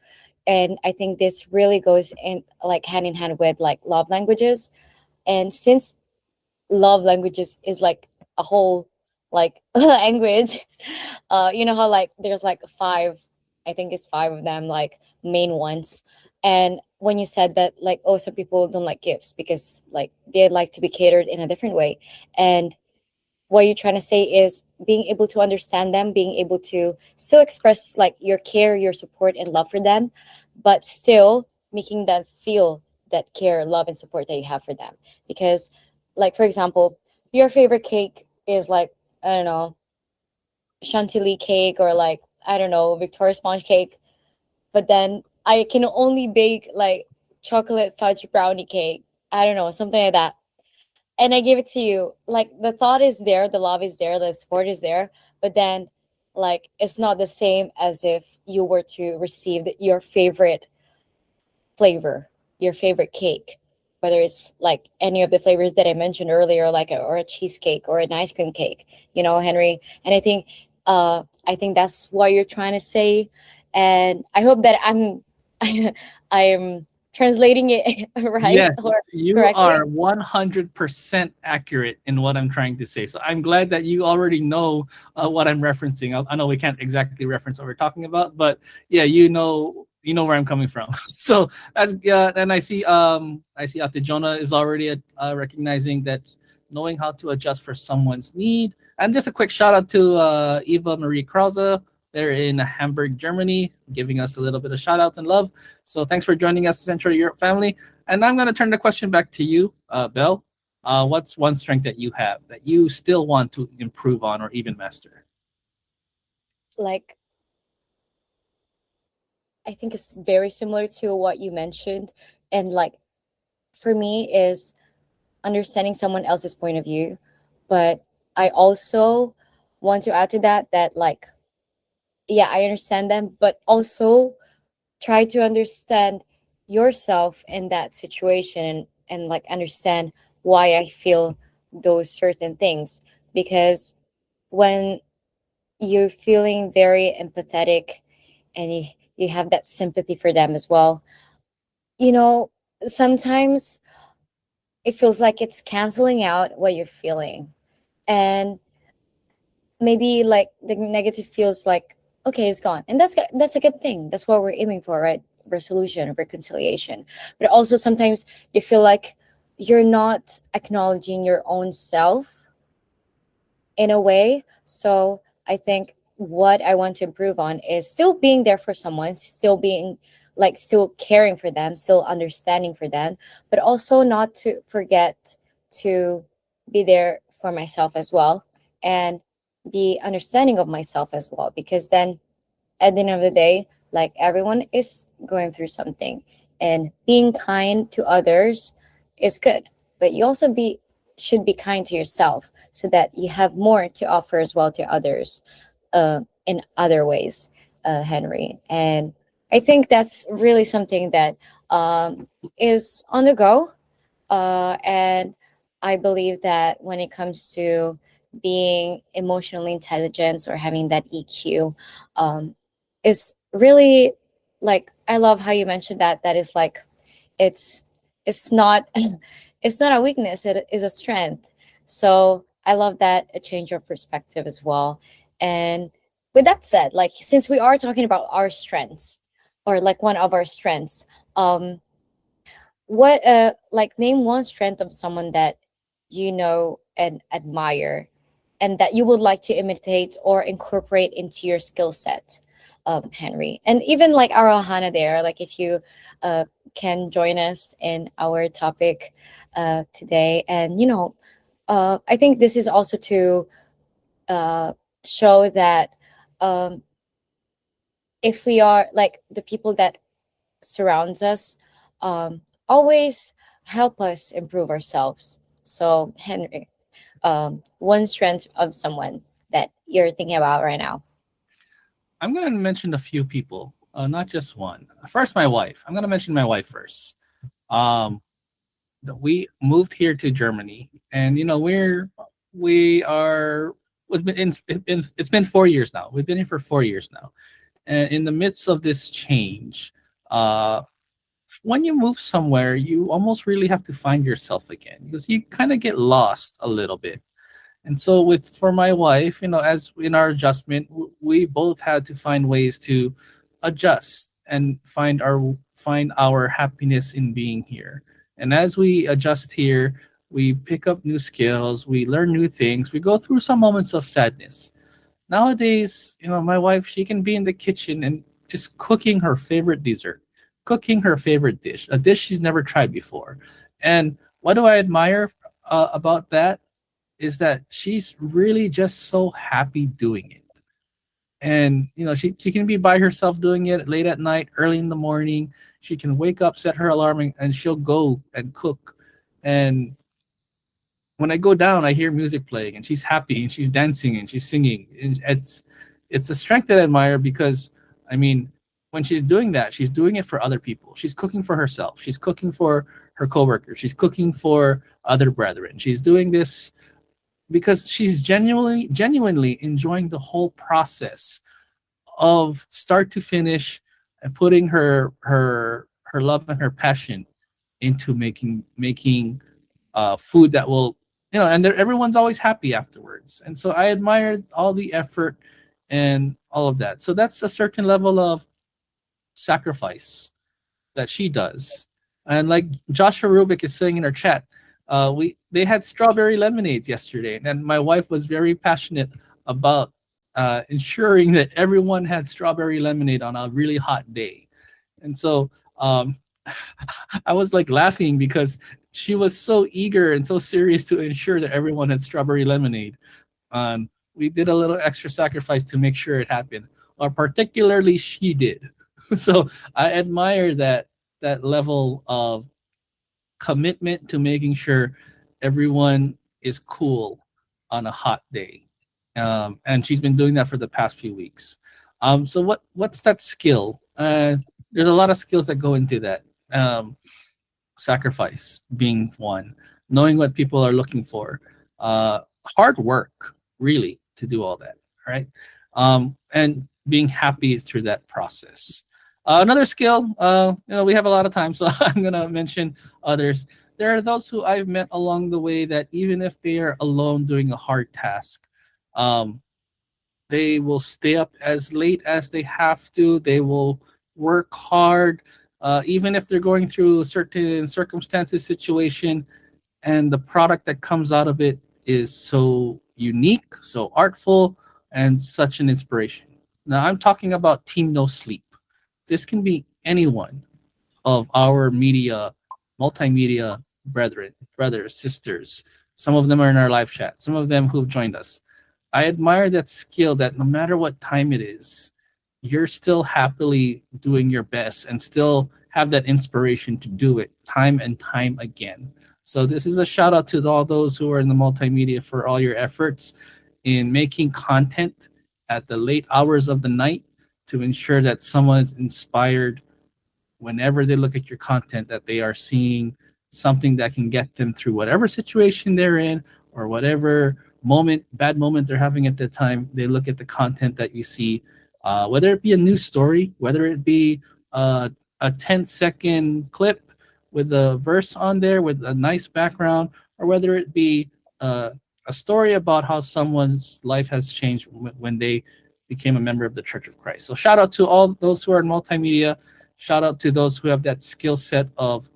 And I think this really goes in like hand in hand with like love languages. And since love languages is like a whole like language, you know how like there's like five, I think it's five of them, like main ones. And when you said that, like, oh, some people don't like gifts because like they like to be catered in a different way. And what you're trying to say is being able to understand them, being able to still express like your care, your support, and love for them, but still making them feel that care, love, and support that you have for them. Because, like, for example, your favorite cake is like, I don't know, chantilly cake, or like, I don't know, Victoria sponge cake. But then I can only bake like chocolate fudge brownie cake. I don't know, something like that. And I give it to you. Like the thought is there, the love is there, the support is there, but then like it's not the same as if you were to receive your favorite flavor, your favorite cake, whether it's like any of the flavors that I mentioned earlier, like or a cheesecake or an ice cream cake, Henry. And I think that's what you're trying to say. And I hope that I'm translating it right Yes, or you correctly. are 100% accurate in what I'm trying to say. So I'm glad that you already know what I'm referencing. I know we can't exactly reference what we're talking about, but yeah, you know where I'm coming from. So that's and I see Ate Jonah is already recognizing that, knowing how to adjust for someone's need. And just a quick shout out to Eva Marie Krause. They're in Hamburg, Germany, giving us a little bit of shout outs and love. So thanks for joining us, Central Europe family. And I'm going to turn the question back to you, Belle. What's one strength that you have that you still want to improve on or even master? Like I think it's very similar to what you mentioned. And like for me is understanding someone else's point of view, but I also want to add to that that like, yeah, I understand them, but also try to understand yourself in that situation, and like understand why I feel those certain things. Because when you're feeling very empathetic, and you have that sympathy for them as well, you know, sometimes it feels like it's canceling out what you're feeling. And maybe like the negative feels like, okay, it's gone, and that's a good thing. That's what we're aiming for, right? Resolution, reconciliation. But also sometimes you feel like you're not acknowledging your own self in a way. So I think what I want to improve on is still being there for someone, still being like, still caring for them, still understanding for them, but also not to forget to be there for myself as well, and be understanding of myself as well. Because then at the end of the day, like, everyone is going through something, and being kind to others is good, but you also be should be kind to yourself, so that you have more to offer as well to others, in other ways, Henry. And I think that's really something that is on the go. And I believe that when it comes to being emotionally intelligent or having that EQ, um, is really, like, I love how you mentioned that. That is like, it's it's not it's not a weakness. It is a strength. So I love that, a change of perspective as well. And with that said, like, since we are talking about our strengths, or like one of our strengths, um, what like, name one strength of someone that you know and admire, and that you would like to imitate or incorporate into your skill set, Henry. And even like our Ohana there, like, if you uh, can join us in our topic today. And I think this is also to uh, show that, um, if we are like, the people that surrounds us, always help us improve ourselves. So, Henry, one strength of someone that you're thinking about right now. I'm going to mention a few people, not just one. First, my wife. I'm going to mention my wife first. Um, we moved here to Germany, and we are. It's been 4 years now. We've been here for 4 years now, and in the midst of this change, uh, when you move somewhere, you almost really have to find yourself again, because you kind of get lost a little bit. And so, with for my wife, as in our adjustment, we both had to find ways to adjust and find our happiness in being here. And as we adjust here, we pick up new skills, we learn new things, we go through some moments of sadness. Nowadays, my wife, she can be in the kitchen and just cooking her favorite dessert, cooking her favorite dish, a dish she's never tried before. And what do I admire about that? Is that she's really just so happy doing it. And she can be by herself doing it late at night, early in the morning. She can wake up, set her alarm, and she'll go and cook. And when I go down, I hear music playing, and she's happy, and she's dancing, and she's singing. And it's a strength that I admire, because I mean, when she's doing that, she's doing it for other people. She's cooking for herself. She's cooking for her coworkers. She's cooking for other brethren. She's doing this because she's genuinely enjoying the whole process of start to finish, and putting her love and her passion into making food that will, and everyone's always happy afterwards. And so I admire all the effort and all of that. So that's a certain level of sacrifice that she does. And like Joshua Rubik is saying in our chat, they had strawberry lemonade yesterday, and my wife was very passionate about ensuring that everyone had strawberry lemonade on a really hot day. And so I was like laughing, because she was so eager and so serious to ensure that everyone had strawberry lemonade. We did a little extra sacrifice to make sure it happened, or particularly she did. So I admire that level of commitment to making sure everyone is cool on a hot day. And she's been doing that for the past few weeks. So what's that skill? There's a lot of skills that go into that. Sacrifice being one, knowing what people are looking for, hard work, really, to do all that, right? And being happy through that process. Another skill, we have a lot of time, so I'm gonna mention others. There are those who I've met along the way that even if they are alone doing a hard task, um, they will stay up as late as they have to. They will work hard, even if they're going through a certain circumstances, situation, and the product that comes out of it is so unique, so artful, and such an inspiration. Now, I'm talking about Team No Sleep. This can be anyone of our multimedia brothers, sisters. Some of them are in our live chat, some of them who've joined us. I admire that skill that no matter what time it is, you're still happily doing your best and still have that inspiration to do it time and time again. So this is a shout out to all those who are in the multimedia for all your efforts in making content at the late hours of the night to ensure that someone is inspired whenever they look at your content, that they are seeing something that can get them through whatever situation they're in or whatever bad moment they're having at the time. They look at the content that you see, whether it be a news story, whether it be a 10-second clip with a verse on there with a nice background, or whether it be a story about how someone's life has changed when they became a member of the Church of Christ. So shout out to all those who are in multimedia. Shout out to those who have that skill set of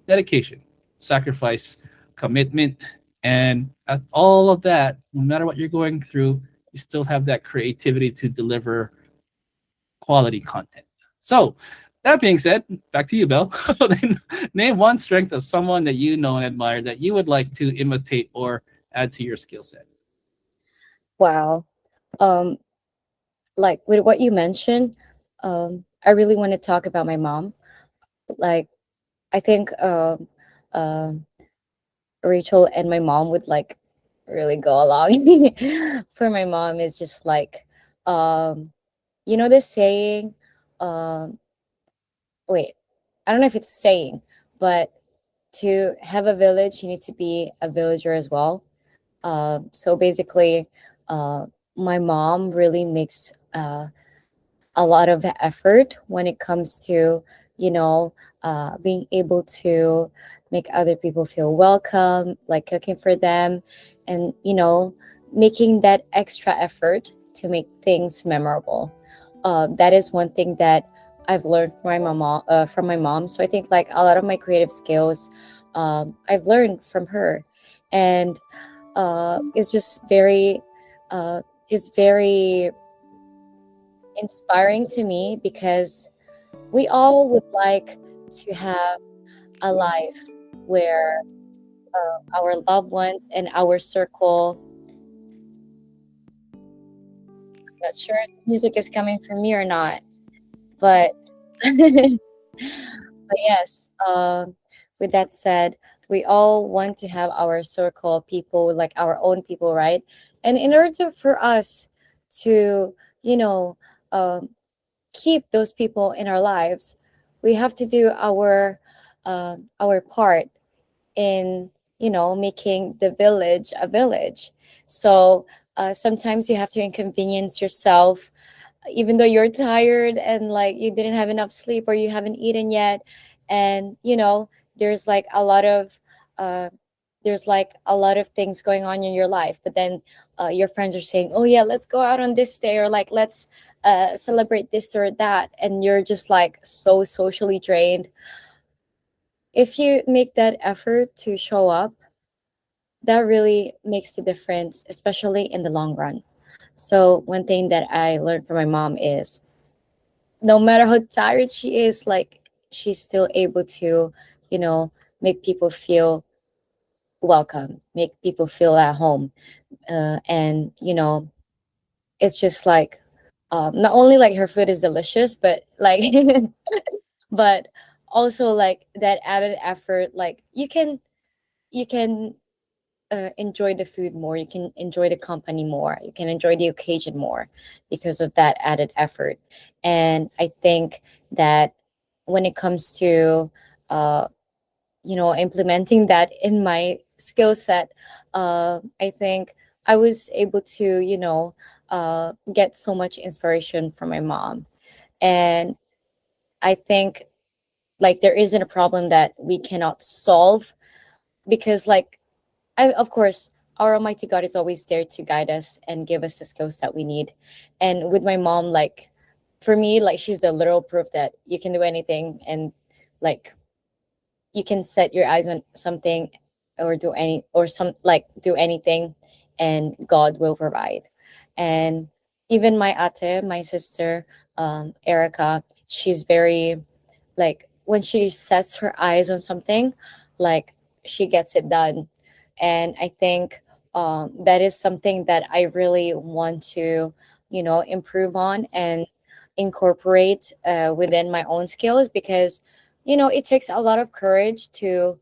dedication, sacrifice, commitment, and at all of that, no matter what you're going through, you still have that creativity to deliver quality content. So that being said, back to you, Belle. Name one strength of someone that you know and admire that you would like to imitate or add to your skill set. Wow. Um, like with what you mentioned, I really want to talk about my mom. Like, I think Rachel and my mom would like really go along. For my mom is just like, this saying, um, wait, I don't know if it's a saying, but to have a village, you need to be a villager as well. So basically, my mom really makes a lot of effort when it comes to, being able to make other people feel welcome, like cooking for them, and, making that extra effort to make things memorable. That is one thing that I've learned from my mom. So I think like a lot of my creative skills, I've learned from her, and it's just is very inspiring to me because we all would like to have a life where our loved ones and our circle. I'm not sure if music is coming from me or not, but but yes. With that said, we all want to have our circle of people, like our own people, right? And in order for us to, you know, um, keep those people in our lives, we have to do our part in, making the village a village. So sometimes you have to inconvenience yourself, even though you're tired and like you didn't have enough sleep or you haven't eaten yet, and there's like a lot of things going on in your life, but then your friends are saying, oh yeah, let's go out on this day, or like let's celebrate this or that, and you're just like so socially drained. If you make that effort to show up, that really makes the difference, especially in the long run. So one thing that I learned from my mom is no matter how tired she is, like she's still able to, make people feel welcome, make people feel at home. And, it's just like, not only like her food is delicious, but like, but also like that added effort, like you can you can enjoy the food more, you can enjoy the company more, you can enjoy the occasion more because of that added effort. And I think that when it comes to uh, implementing that in my skill set, I think I was able to get so much inspiration from my mom. And I think like there isn't a problem that we cannot solve, because like of course, our Almighty God is always there to guide us and give us the skills that we need. And with my mom, like for me, like she's the literal proof that you can do anything, and like you can set your eyes on something or do anything, and God will provide. And even my ate, my sister, Erica, she's very like when she sets her eyes on something, like she gets it done. And I think that is something that I really want to improve on and incorporate within my own skills, because it takes a lot of courage to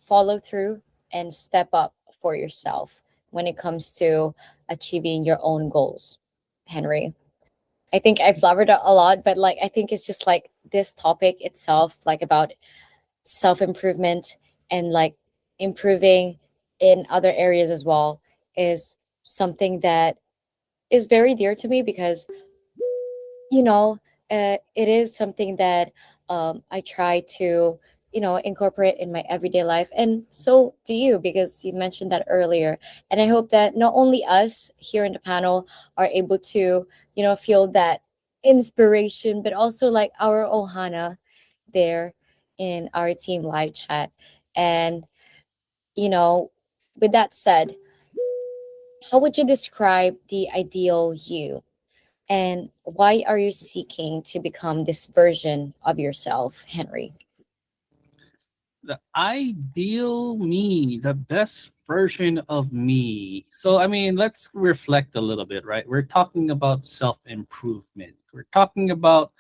follow through and step up for yourself when it comes to achieving your own goals, Henry. I think I've blabbered a lot, but like I think it's just like this topic itself, like about self improvement and like improving in other areas as well, is something that is very dear to me, because you know it is something that I try to incorporate in my everyday life, and so do you, because you mentioned that earlier. And I hope that not only us here in the panel are able to feel that inspiration, but also like our ohana there in our team live chat. And you know with that said, how would you describe the ideal you, and why are you seeking to become this version of yourself, Henry? The ideal me, the best version of me. So, I mean, let's reflect a little bit, right? We're talking about self improvement. We're talking about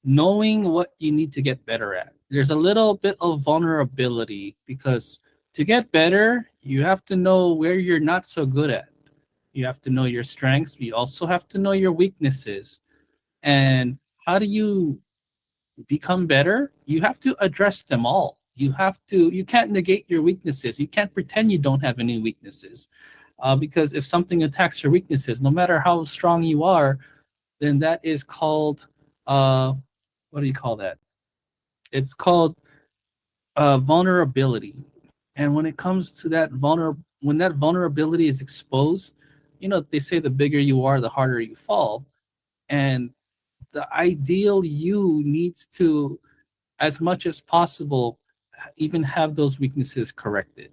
knowing what you need to get better at. There's a little bit of vulnerability because to get better, you have to know where you're not so good at. You have to know your strengths. You also have to know your weaknesses. And how do you become better? You have to address them all. You can't negate your weaknesses. You can't pretend you don't have any weaknesses. Because if something attacks your weaknesses, no matter how strong you are, then that is called, what do you call that? It's called vulnerability. And when it comes to when that vulnerability is exposed, they say the bigger you are, the harder you fall. And the ideal you needs to, as much as possible, even have those weaknesses corrected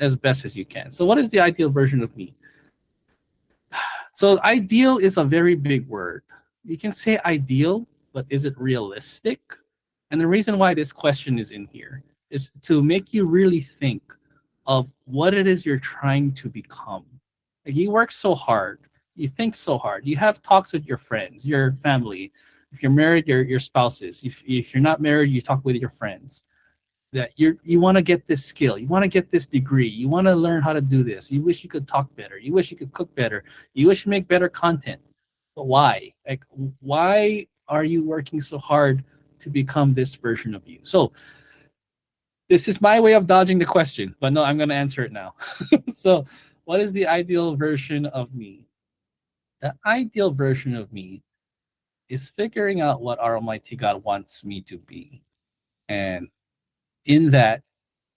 as best as you can. So, what is the ideal version of me? So, ideal is a very big word. You can say ideal, but is it realistic? And the reason why this question is in here is to make you really think of what it is you're trying to become. Like you work so hard, you think so hard, you have talks with your friends, your family. If you're married, your spouses. If you're not married, you talk with your friends. That you want to get this skill, you want to get this degree, you want to learn how to do this. You wish you could talk better, you wish you could cook better, you wish you make better content. But why? Like why are you working so hard to become this version of you? So this is my way of dodging the question, but no, I'm going to answer it now. So, what is the ideal version of me? The ideal version of me is figuring out what our Almighty God wants me to be. And in that,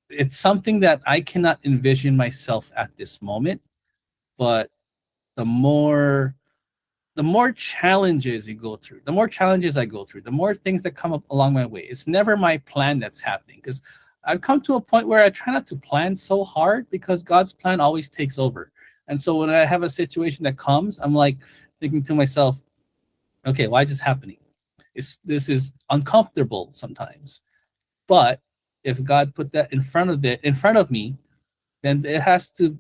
it's something that I cannot envision myself at this moment, but the more challenges you go through, the more challenges I go through, the more things that come up along my way. It's never my plan that's happening, because I've come to a point where I try not to plan so hard, because God's plan always takes over. And so when I have a situation that comes, I'm like thinking to myself, okay, why is this happening? This is uncomfortable sometimes. But if God put that in front of me, then it has to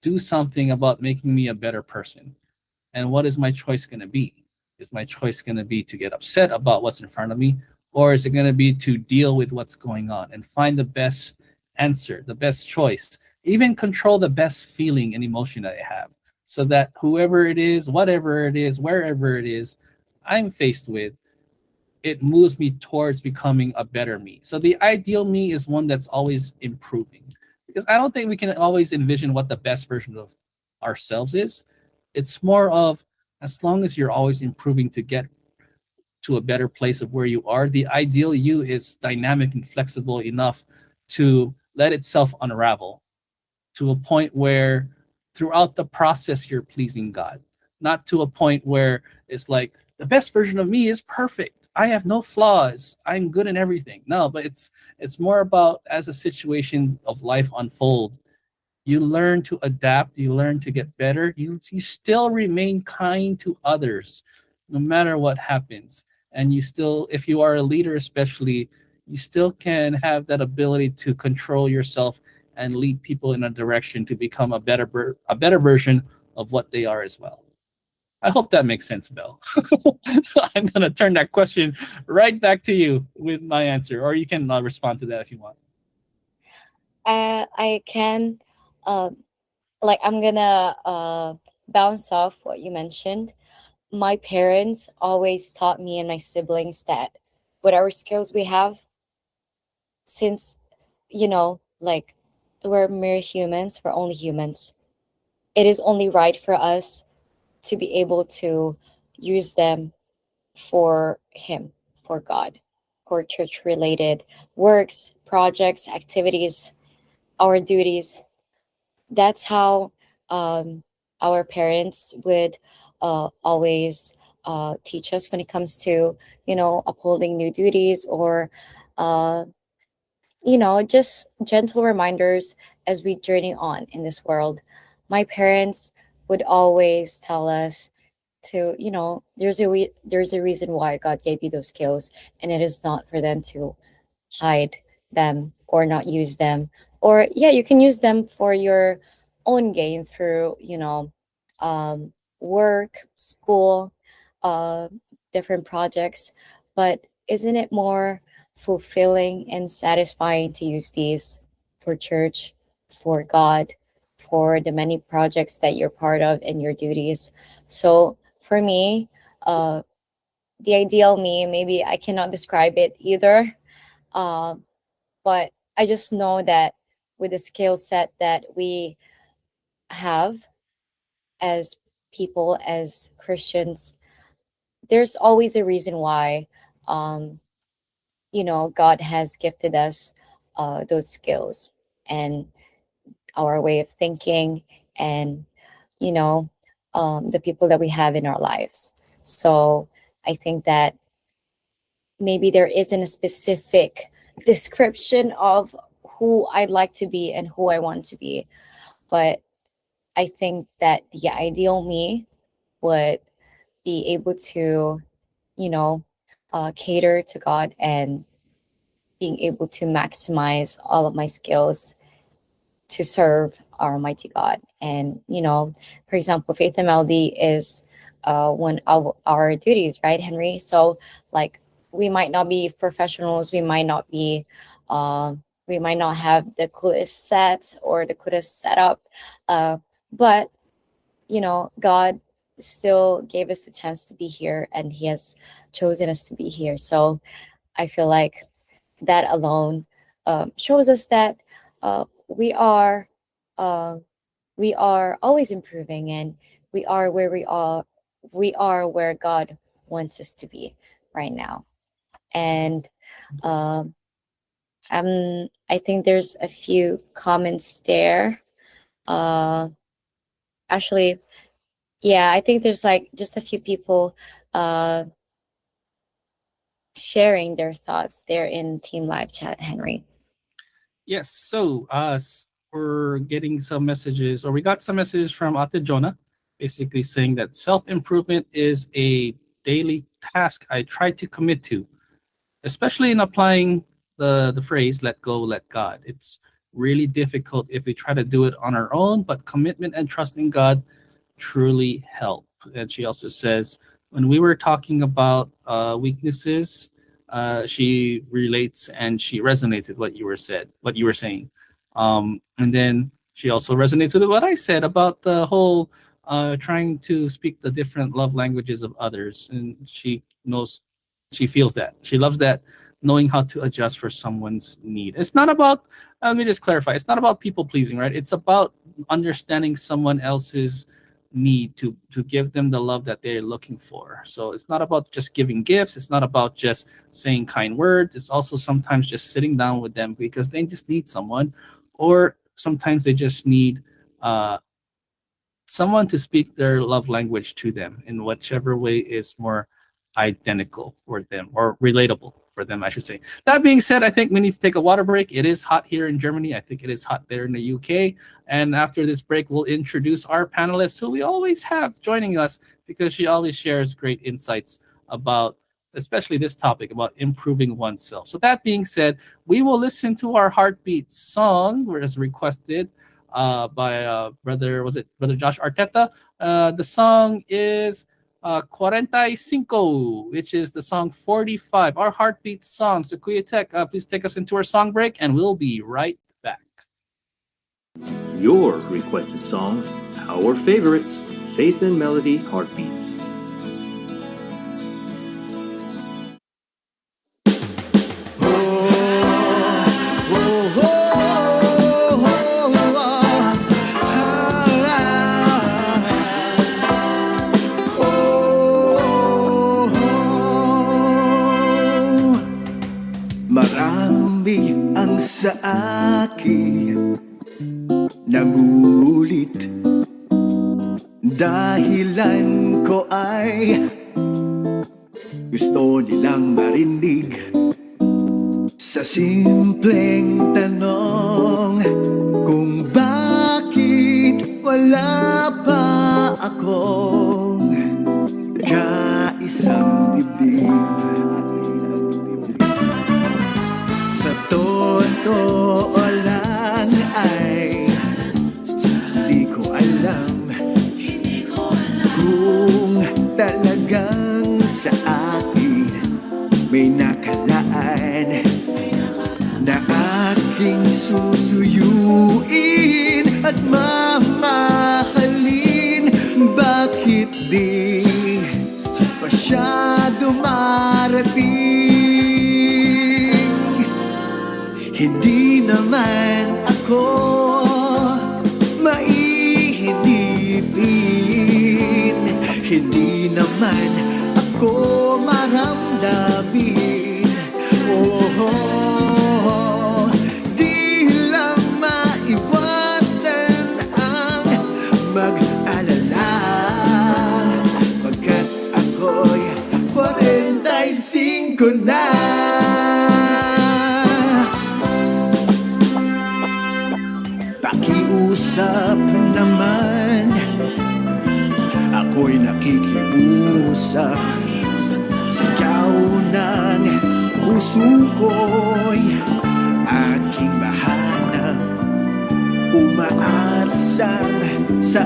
do something about making me a better person. And what is my choice going to be? Is my choice going to be to get upset about what's in front of me? Or is it going to be to deal with what's going on and find the best answer, the best choice, even control the best feeling and emotion that I have, so that whoever it is, whatever it is, wherever it is I'm faced with, it moves me towards becoming a better me. So the ideal me is one that's always improving, because I don't think we can always envision what the best version of ourselves is. It's more of, as long as you're always improving to get to a better place of where you are, the ideal you is dynamic and flexible enough to let itself unravel to a point where throughout the process you're pleasing God, not to a point where it's like the best version of me is perfect. I have no flaws. I'm good in everything. No, but it's more about, as a situation of life unfold, you learn to adapt, you learn to get better, you still remain kind to others no matter what happens. And you still, if you are a leader especially, you still can have that ability to control yourself and lead people in a direction to become a better version of what they are as well. I hope that makes sense, Belle. I'm going to turn that question right back to you with my answer, or you can respond to that if you want. I can, like, I'm gonna bounce off what you mentioned. My parents always taught me and my siblings that whatever skills we have, since, like, we're mere humans, we're only humans, it is only right for us to be able to use them for Him, for God, for church related works, projects, activities, our duties. That's how our parents would always teach us when it comes to, upholding new duties, or uh, just gentle reminders as we journey on in this world. My parents would always tell us to, there's a reason why God gave you those skills, and it is not for them to hide them or not use them. Or yeah, you can use them for your own gain through, work, school, uh, different projects. But isn't it more fulfilling and satisfying to use these for church, for God, for the many projects that you're part of and your duties? So for me, the ideal me, maybe I cannot describe it either, uh, but I just know that with the skill set that we have as people, as Christians, there's always a reason why, um, God has gifted us those skills and our way of thinking, and, you know, the people that we have in our lives. So I think that maybe there isn't a specific description of who I'd like to be and who I want to be, but I think that the ideal me would be able to, you know, cater to God and being able to maximize all of my skills to serve our Almighty God. And, for example, Faith and Melody is one of our duties, right, Henry? So, like, we might not be professionals, we might not have the coolest sets or the coolest setup, but, God still gave us the chance to be here, and He has chosen us to be here. So I feel like that alone shows us that we are uh, we are always improving, and we are where we are where God wants us to be right now. And I think there's a few comments there. Uh, Actually, yeah, I think there's like just a few people uh, sharing their thoughts there in Team Live Chat, Henry. Yes, so we're getting some messages, or we got some messages from Ate Jonah, basically saying that self-improvement is a daily task I try to commit to, especially in applying the phrase "let go, let God." It's really difficult if we try to do it on our own, but commitment and trust in God truly help. And she also says, when we were talking about weaknesses, she relates and she resonates with what you were saying. And then she also resonates with what I said about the whole trying to speak the different love languages of others. And she knows, she feels that. She loves that, knowing how to adjust for someone's need. It's not about, let me just clarify, it's not about people pleasing, right? It's about understanding someone else's need to give them the love that they're looking for. So it's not about just giving gifts, it's not about just saying kind words. It's also sometimes just sitting down with them because they just need someone, or sometimes they just need someone to speak their love language to them in whichever way is more identical for them, or relatable for them, I should say. That being said, I think we need to take a water break. It is hot here in Germany. I think it is hot there in the UK. And after this break, we'll introduce our panelists, who we always have joining us because she always shares great insights about, especially this topic about improving oneself. So that being said, we will listen to our heartbeat song, as requested by brother Josh Arteta. The song is 45, which is the song 45, our heartbeat song. So Kuya Tech, please take us into our song break, and we'll be right back. Your requested songs, our favorites, Faith and Melody Heartbeats. Marami ang sa akin nangungulit, dahilan ko ay gusto nilang marinig sa simpleng tanong kung bakit wala pa akong kaisang dibdib. Sa totoo lang ay di ko alam kung talagang sa akin may nakalaan na aking susuyuin at mamahalin. Bakit di pa siya dumarating? Hindi naman ako maihinipin, hindi naman ako maramdamin. Di lang maiwasan ang mag-alala, pagkat ako'y 45 na. Pakiusap naman, ako'y nakikiusap. Sigaw ng puso ko'y aking mahanap, umaasang sa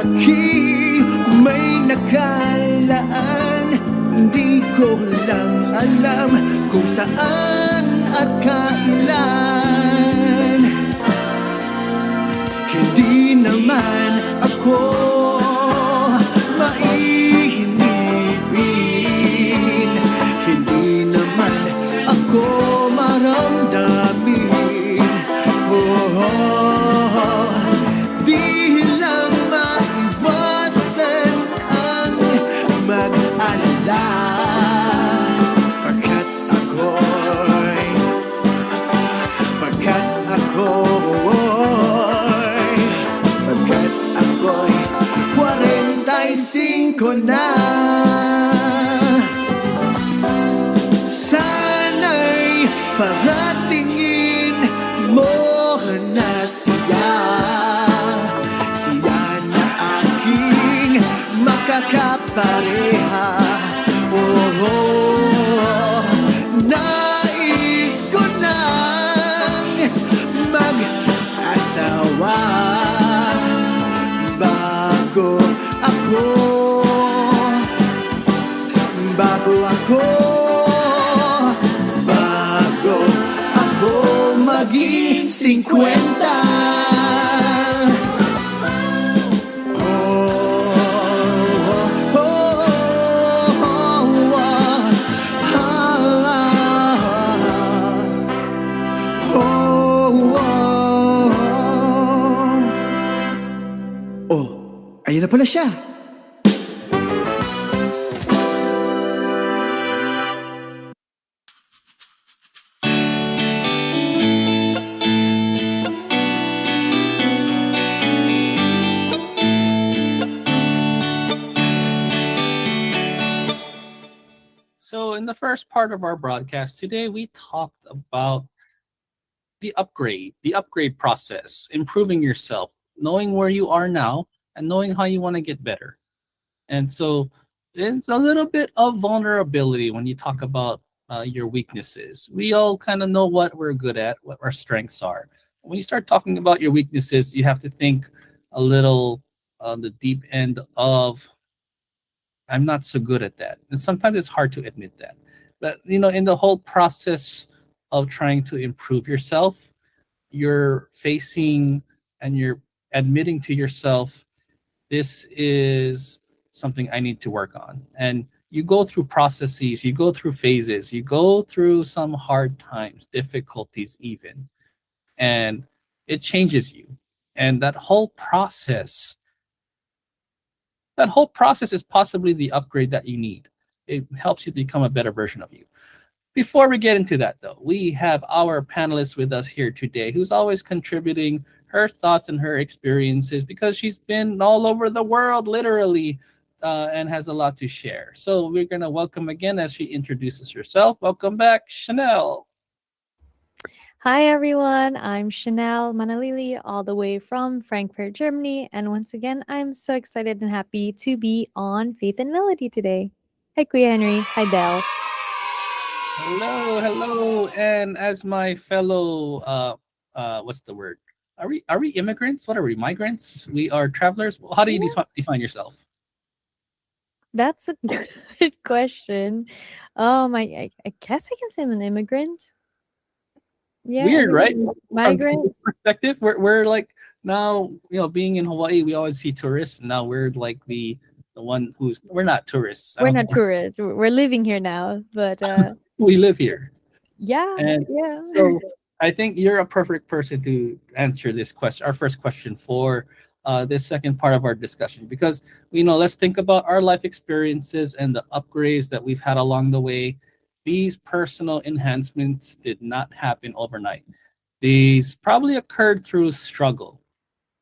aking may nakalaan. Di ko lang alam kung saan at kailan. Hindi naman ako maihinipin, hindi naman ako maramdamin. Di lang maiwasan ang mag-alala, pagkat ako'y 45 na. Sana'y paratingin mo na siya na aking makakapareha. Nais ko nang mag-asawa bago ako maging Oh, ayun na pala siya. So, in the first part of our broadcast today, we talked about the upgrade process, improving yourself, knowing where you are now, and knowing how you want to get better. And so, it's a little bit of vulnerability when you talk about your weaknesses. We all kind of know what we're good at, what our strengths are. When you start talking about your weaknesses, you have to think a little on the deep end of I'm not so good at that. And sometimes it's hard to admit that. But in the whole process of trying to improve yourself, you're facing and you're admitting to yourself, this is something I need to work on. And you go through processes, you go through phases, you go through some hard times, difficulties even, and it changes you. And that whole process is possibly the upgrade that you need. It helps you become a better version of you. Before we get into that, though, we have our panelist with us here today who's always contributing her thoughts and her experiences because she's been all over the world, literally, and has a lot to share. So we're going to welcome again as she introduces herself. Welcome back, Chanel. Hi everyone, I'm Chanel Manalili, all the way from Frankfurt, Germany, and once again, I'm so excited and happy to be on Faith and Melody today. Hi Kuya Henry, hi Belle. Hello. And as my fellow, what's the word? Are we immigrants? What are we? Migrants? We are travelers? How do you define yourself? That's a good question. I guess I can say I'm an immigrant. Yeah, Weird, right? migrant. From perspective, we're like now, being in Hawaii, we always see tourists. Now we're like the one who's we're not tourists. We're not tourists. We're living here now, but We live here. yeah. So I think you're a perfect person to answer this question, our first question for this second part of our discussion, because let's think about our life experiences and the upgrades that we've had along the way. These personal enhancements did not happen overnight. These probably occurred through struggle.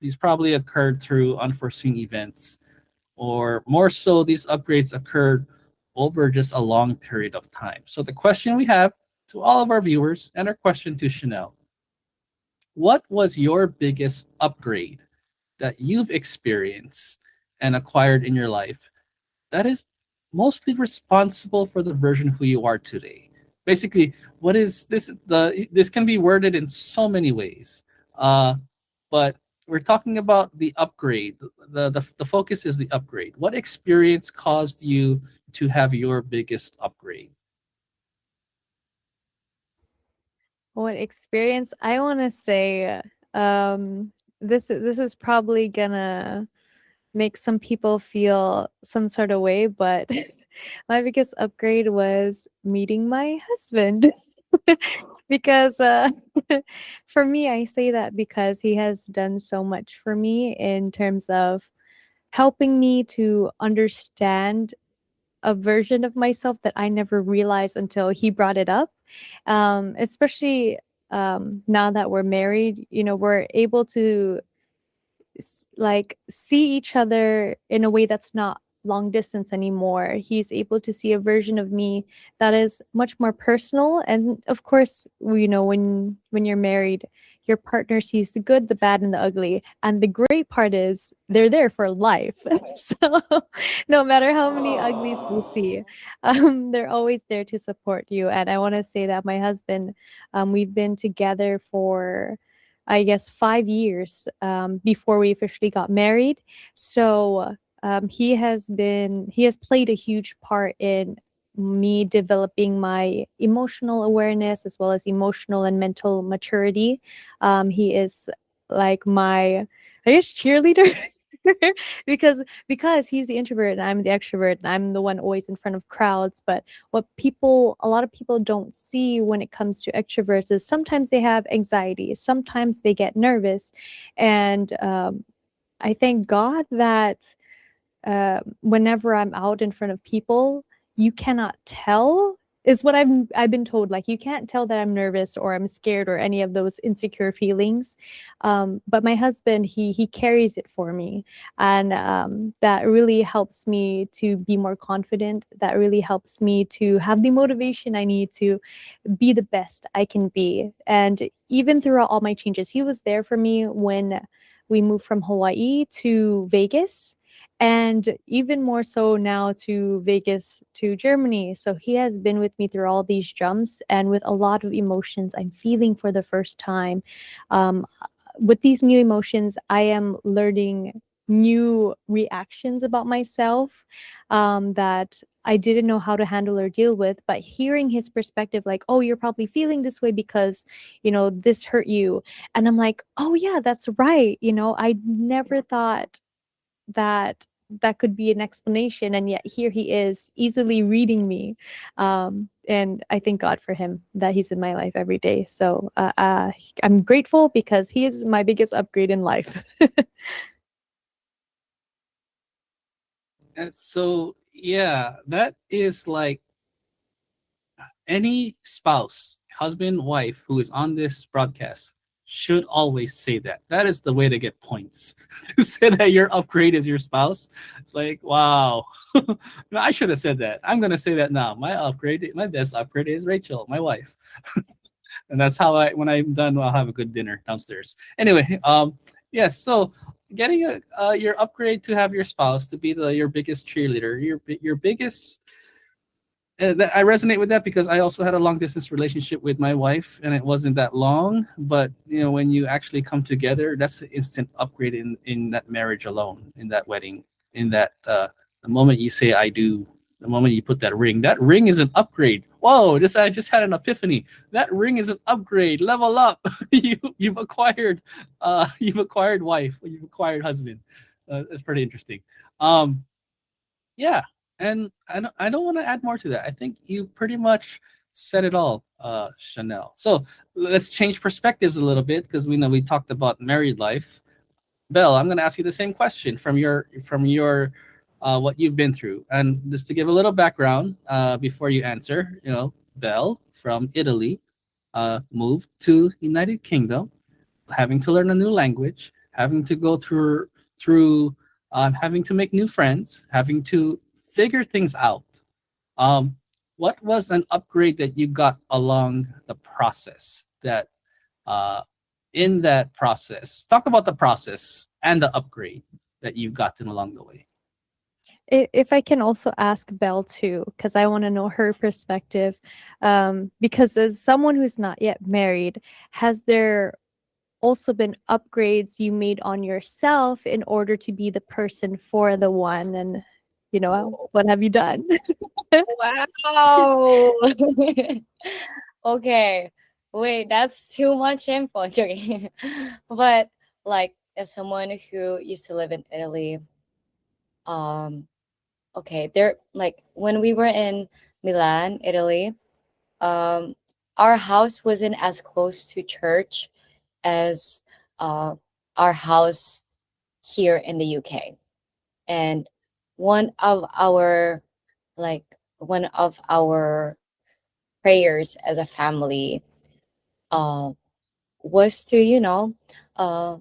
These probably occurred through unforeseen events, or more so, these upgrades occurred over just a long period of time. So the question we have to all of our viewers, and our question to Chanel, what was your biggest upgrade that you've experienced and acquired in your life that is mostly responsible for the version who you are today? Basically, what is this? This can be worded in so many ways, but we're talking about the upgrade. The focus is the upgrade. What experience caused you to have your biggest upgrade? What experience? I want to say this is probably gonna make some people feel some sort of way, but my biggest upgrade was meeting my husband. Because for me, I say that because he has done so much for me in terms of helping me to understand a version of myself that I never realized until he brought it up. Especially now that we're married, we're able to like see each other in a way that's not long distance anymore. He's able to see a version of me that is much more personal, and of course, when you're married, your partner sees the good, the bad, and the ugly, and the great part is they're there for life. So no matter how many uglies they see, they're always there to support you. And I want to say that my husband, we've been together for I guess 5 years before we officially got married. So he has played a huge part in me developing my emotional awareness as well as emotional and mental maturity. He is like my, I guess, cheerleader. because he's the introvert and I'm the extrovert and I'm the one always in front of crowds. But what a lot of people don't see when it comes to extroverts is sometimes they have anxiety, sometimes they get nervous, and I thank God that whenever I'm out in front of people, you cannot tell, is what I've been told. Like, you can't tell that I'm nervous or I'm scared or any of those insecure feelings. But my husband, he carries it for me, and that really helps me to be more confident. That really helps me to have the motivation I need to be the best I can be. And even throughout all my changes, he was there for me when we moved from Hawaii to Vegas, and even more so now to Vegas to Germany. So he has been with me through all these jumps and with a lot of emotions I'm feeling for the first time. With these new emotions, I am learning new reactions about myself that I didn't know how to handle or deal with. But hearing his perspective, like, oh, you're probably feeling this way because, this hurt you. And I'm like, oh, yeah, that's right. I never thought that could be an explanation, and yet here he is easily reading me. And I thank God for him, that he's in my life every day. So I'm grateful because he is my biggest upgrade in life. And so yeah, that is like any spouse, husband, wife who is on this broadcast should always say that. That is the way to get points. To say that your upgrade is your spouse. It's like, wow. No, I should have said that. I'm gonna say that now. My best upgrade is Rachel, my wife. And that's how when I'm done, I'll have a good dinner downstairs. Anyway, yes. So getting your upgrade to have your spouse to be your biggest cheerleader, your biggest. I resonate with that because I also had a long distance relationship with my wife, and it wasn't that long. But when you actually come together, that's an instant upgrade in that marriage alone, in that wedding, in that the moment you say "I do," the moment you put that ring is an upgrade. Whoa! I just had an epiphany. That ring is an upgrade. Level up. You've acquired wife. You've acquired husband. It's pretty interesting. Yeah, and I don't want to add more to that. I think you pretty much said it all, Chanel. So let's change perspectives a little bit because we talked about married life. Belle, I'm going to ask you the same question from your what you've been through, and just to give a little background before you answer. Belle from Italy moved to United Kingdom, having to learn a new language, having to go through having to make new friends, having to figure things out. Um, what was an upgrade that you got along the process? That in that process, talk about the process and the upgrade that you've gotten along the way. If I can also ask Belle too, because I want to know her perspective. Because as someone who's not yet married, has there also been upgrades you made on yourself in order to be the person for the one? And what have you done? Wow. Okay. Wait, that's too much info. Joking. But like, as someone who used to live in Italy, okay, there, like, when we were in Milan, Italy, um our house wasn't as close to church as our house here in the UK. And one of our one of our prayers as a family uh, was to uh,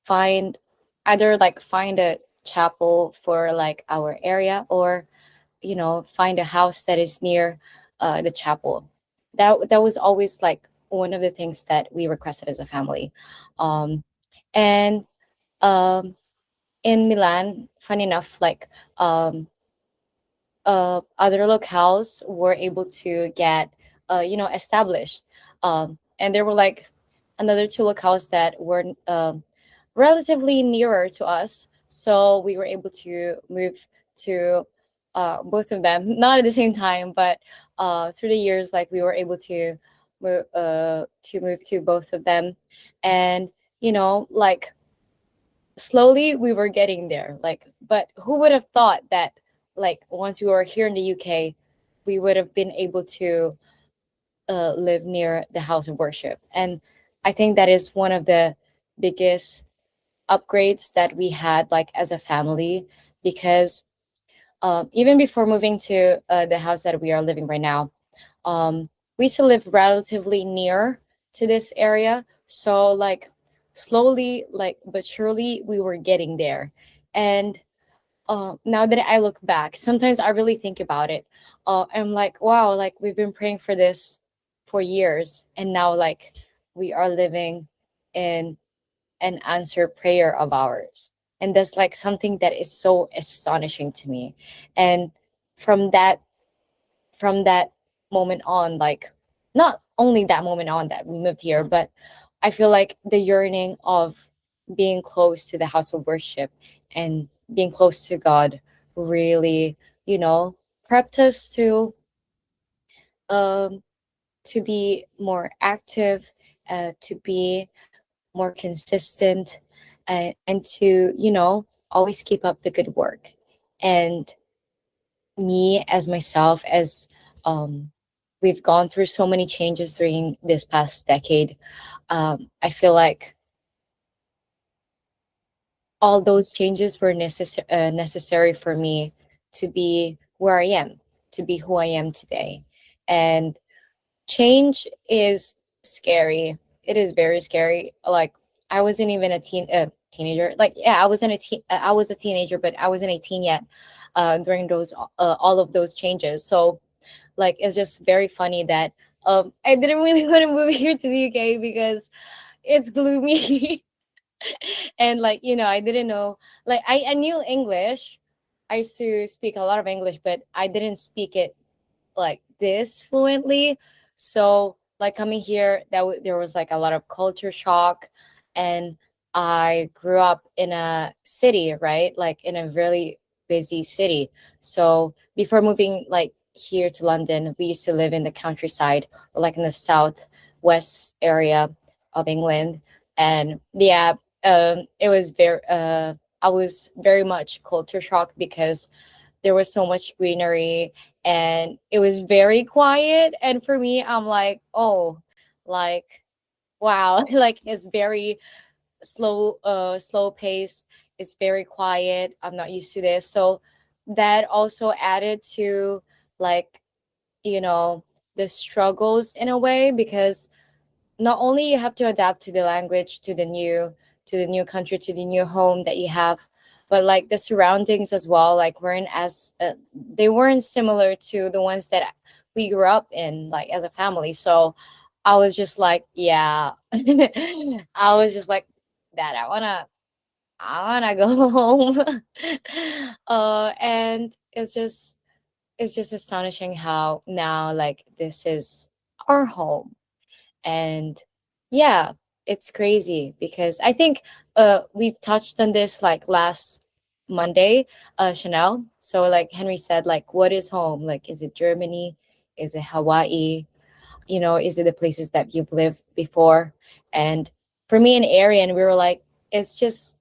find find a chapel for like our area, or find a house that is near the chapel. That was always like one of the things that we requested as a family. And um, in Milan, funny enough, like other locales were able to get established, and there were like another two locales that were relatively nearer to us, so we were able to move to both of them, not at the same time, but through the years, like we were able to move to both of them, and like slowly we were getting there. Like, but who would have thought that, like, once we were here in the UK, we would have been able to live near the house of worship. And I think that is one of the biggest upgrades that we had, like, as a family, because even before moving to the house that we are living right now, we used to live relatively near to this area. So, like, slowly, like, but surely we were getting there. And now that I look back, sometimes I really think about it. I'm like, wow, like we've been praying for this for years, and now, like, we are living in an answered prayer of ours. And that's like something that is so astonishing to me. And from that from that moment on, like, not only that moment on that we moved here, but I feel like the yearning of being close to the house of worship and being close to God really, prepped us um to be more active, to be more consistent, and to, always keep up the good work. And me, as myself, as we've gone through so many changes during this past decade, I feel like all those changes were necessary for me to be where I am, to be who I am today. And change is scary. It is very scary. Like, I wasn't even a teenager. Like, yeah, I was a teenager, but I wasn't 18 yet during those all of those changes. So, like, it's just very funny that I didn't really want to move here to the UK because it's gloomy. And, like, I didn't know, like, I knew English. I used to speak a lot of English, but I didn't speak it like this fluently. So, like, coming here, there was like a lot of culture shock. And I grew up in a city, right? Like, in a really busy city. So before moving, like, here to London, we used to live in the countryside, or like in the southwest area of England. And yeah, it was I was very much culture shocked because there was so much greenery and it was very quiet. And for me, I'm like, oh, like, wow. Like, it's very slow pace. It's very quiet. I'm not used to this. So that also added to, like, you know the struggles in a way, because not only you have to adapt to the language, to the new country, to the new home that you have, but, like, the surroundings as well, like, weren't as they weren't similar to the ones that we grew up in, like, as a family. So I was just like, yeah. I was just like, Dad, I wanna go home. And it's just astonishing how now, like, this is our home. And yeah, it's crazy because I think we've touched on this, like, last Monday, Chanel. So, like Henry said, like, what is home? Like, is it Germany? Is it Hawaii? Is it the places that you've lived before? And for me and Arian, we were like, it's just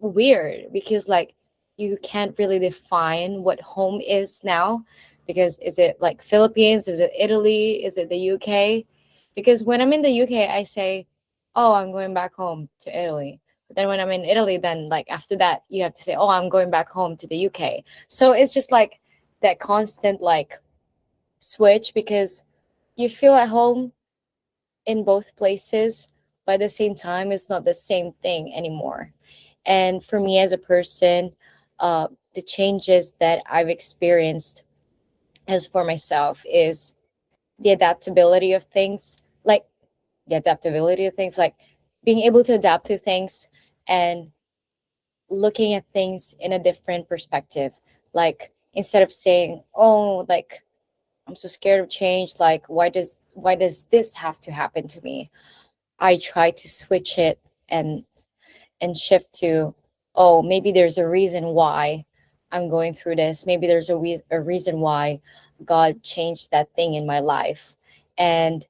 weird because, like, you can't really define what home is now, because is it like Philippines, is it Italy, is it the UK? Because when I'm in the UK, I say, oh, I'm going back home to Italy. But then when I'm in Italy, then, like, after that you have to say, oh, I'm going back home to the UK. So it's just like that constant, like, switch, because you feel at home in both places, but at the same time it's not the same thing anymore. And for me as a person, the changes that I've experienced as for myself is the adaptability of things, like being able to adapt to things and looking at things in a different perspective. Like, instead of saying, oh, like, I'm so scared of change, like, why does this have to happen to me? I try to switch it and shift to, oh, maybe there's a reason why I'm going through this. Maybe there's a reason why God changed that thing in my life. And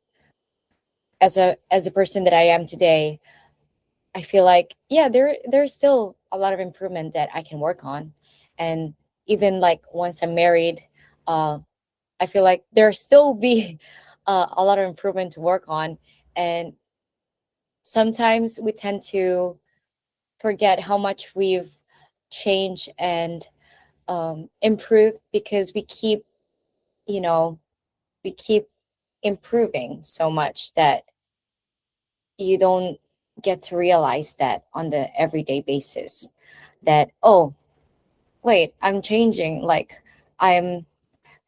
as a person that I am today, I feel like, yeah, there's still a lot of improvement that I can work on. And even like once I'm married, uh, I feel like there still be a lot of improvement to work on. And sometimes we tend to forget how much we've changed and improved because you know, we keep improving so much that you don't get to realize that on the everyday basis that, oh, wait, I'm changing. Like I'm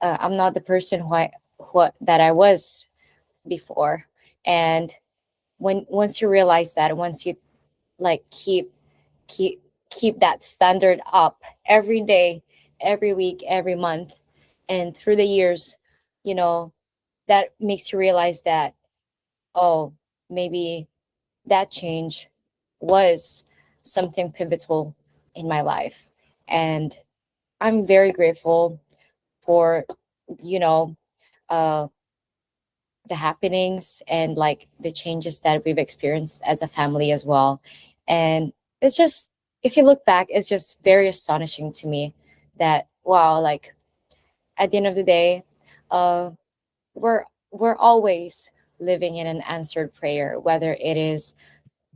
I'm not the person that I was before. And once you realize that, once you like keep keep that standard up every day, every week, every month, and through the years, you know, that makes you realize that, oh, maybe that change was something pivotal in my life. And I'm very grateful for, you know, uh, the happenings and like the changes that we've experienced as a family as well. And it's just, if you look back, it's just very astonishing to me that, wow, like at the end of the day, uh, we're always living in an answered prayer, whether it is,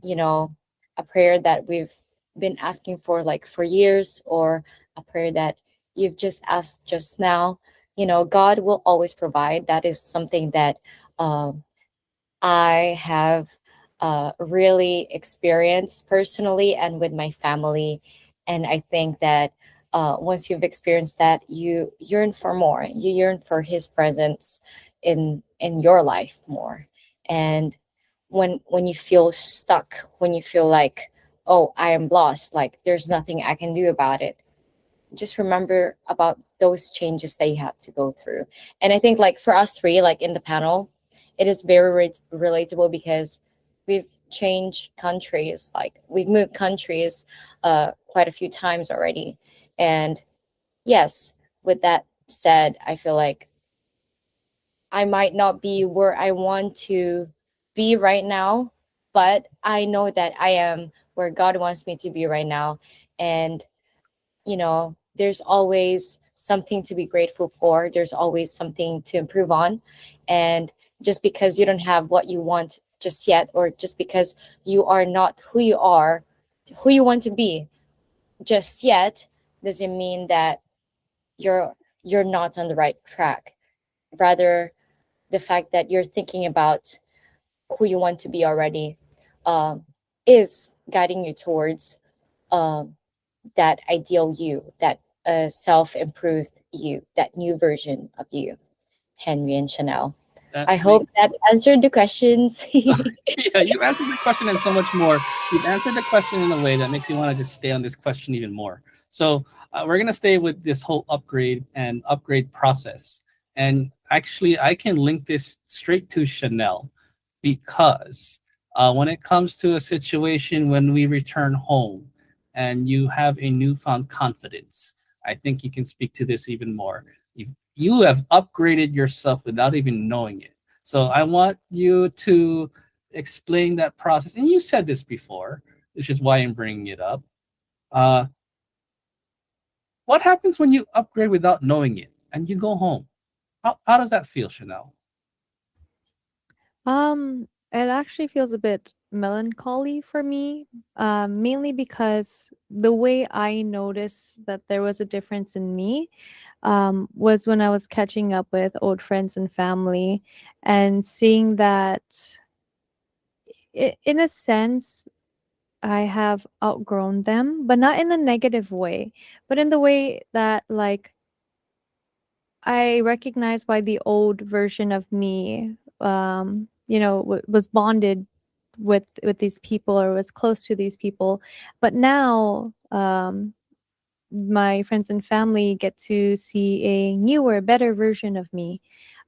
you know, a prayer that we've been asking for like for years, or a prayer that you've just asked just now. You know, God will always provide. That is something that um, I have really experienced personally and with my family. And I think that once you've experienced that, you yearn for more. You yearn for His presence in your life more. And when you feel stuck, when you feel like, oh, I am lost, like there's nothing I can do about it, just remember about those changes that you have to go through. And I think like for us three, like in the panel, it is very relatable because we've changed countries, like we've moved countries quite a few times already. And yes, with that said, I feel like I might not be where I want to be right now, but I know that I am where God wants me to be right now. And there's always something to be grateful for. There's always something to improve on. And just because you don't have what you want just yet, or just because you are not who you want to be just yet, doesn't mean that you're not on the right track. Rather, the fact that you're thinking about who you want to be already um, is guiding you towards um, that ideal you, that self-improved you, that new version of you, Henry and Chanel. That I makes hope that answered the questions. yeah, you've answered the question and so much more. You've answered the question in a way that makes you want to just stay on this question even more. So we're gonna stay with this whole upgrade process. And actually, I can link this straight to Chanel because when it comes to a situation when we return home and you have a newfound confidence, I think you can speak to this even more. You have upgraded yourself without even knowing it. So I want you to explain that process. And you said this before, which is why I'm bringing it up. Uh, what happens when you upgrade without knowing it and you go home? How does that feel, Chanel? It actually feels a bit melancholy for me, mainly because the way I noticed that there was a difference in me, was when I was catching up with old friends and family and seeing that, in a sense, I have outgrown them, but not in a negative way, but in the way that, like, I recognize why the old version of me, was bonded with these people or was close to these people, but now my friends and family get to see a newer, better version of me,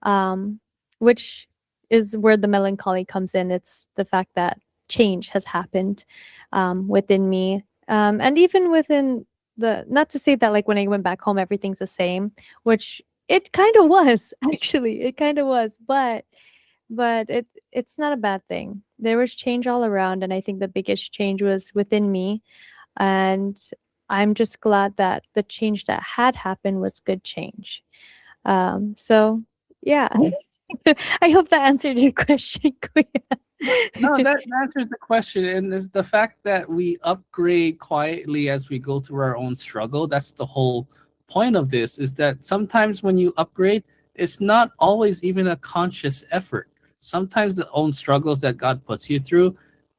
um, which is where the melancholy comes in. It's the fact that change has happened within me, and even within not to say that like when I went back home everything's the same, which it kind of was actually. It kind of was, but it's not a bad thing. There was change all around, and I think the biggest change was within me. And I'm just glad that the change that had happened was good change. So yeah. I hope that answered your question, Kuya. No, that answers the question. And the fact that we upgrade quietly as we go through our own struggle, that's the whole point of this, is that sometimes when you upgrade, it's not always even a conscious effort. Sometimes the own struggles that God puts you through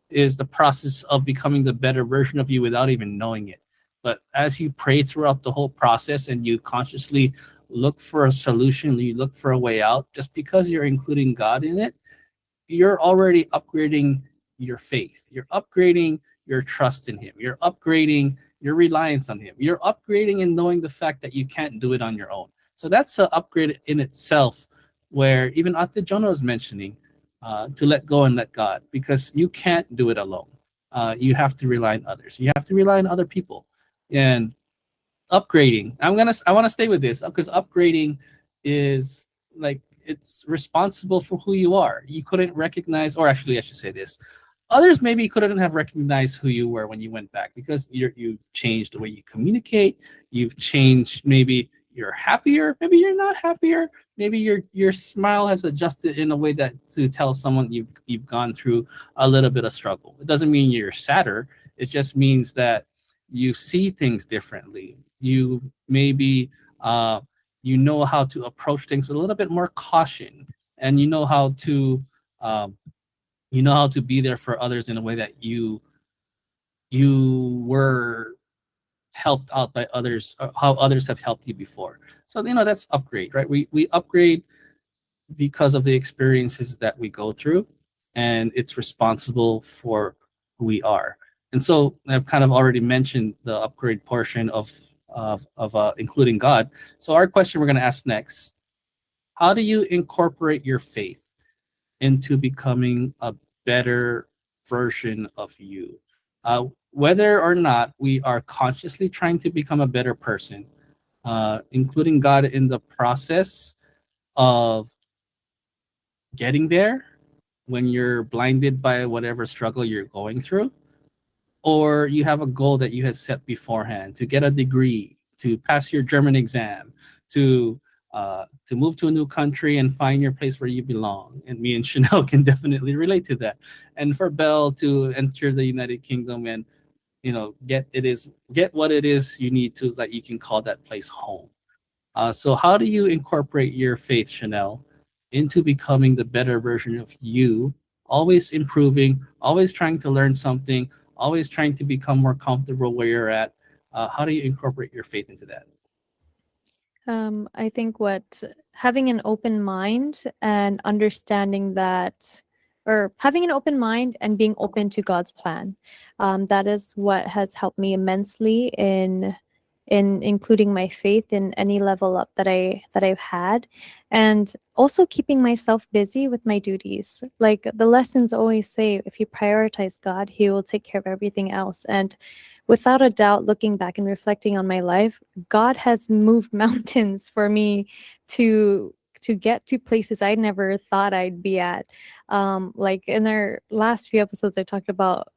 is the process of becoming the better version of you without even knowing it. But as you pray throughout the whole process and you consciously look for a solution, you look for a way out, just because you're including God in it, you're already upgrading your faith. You're upgrading your trust in Him. You're upgrading your reliance on Him. You're upgrading and knowing the fact that you can't do it on your own. So that's an upgrade in itself, where even Ate Jonah was mentioning to let go and let God, because you can't do it alone. You have to rely on others. You have to rely on other people. And upgrading, I want to stay with this because upgrading is like, it's responsible for who you are. You couldn't recognize, or actually I should say this, others maybe couldn't have recognized who you were when you went back, because you've changed the way you communicate. You've changed, maybe you're happier, maybe you're not happier, maybe your smile has adjusted in a way that to tell someone you've gone through a little bit of struggle. It doesn't mean you're sadder. It just means that you see things differently. You maybe you know how to approach things with a little bit more caution, and you know how to be there for others in a way that you were helped out by others, how others have helped you before. So that's upgrade, right? We upgrade because of the experiences that we go through, and it's responsible for who we are. And so I've kind of already mentioned the upgrade portion of including God. So our question we're going to ask next: how do you incorporate your faith into becoming a better version of you? Whether or not we are consciously trying to become a better person, including God in the process of getting there when you're blinded by whatever struggle you're going through, or you have a goal that you had set beforehand to get a degree, to pass your German exam, to move to a new country and find your place where you belong. And me and Chanel can definitely relate to that. And for Belle to enter the United Kingdom and get what it is you need to, that you can call that place home. So how do you incorporate your faith, Chanel, into becoming the better version of you, always improving, always trying to learn something, always trying to become more comfortable where you're at? How do you incorporate your faith into that? I think having an open mind and understanding that, or having an open mind and being open to God's plan, that is what has helped me immensely in including my faith in any level up that I've had, and also keeping myself busy with my duties. Like the lessons always say, if you prioritize God, He will take care of everything else. And without a doubt, looking back and reflecting on my life, God has moved mountains for me to get to places I never thought I'd be at. Like in our last few episodes, I talked about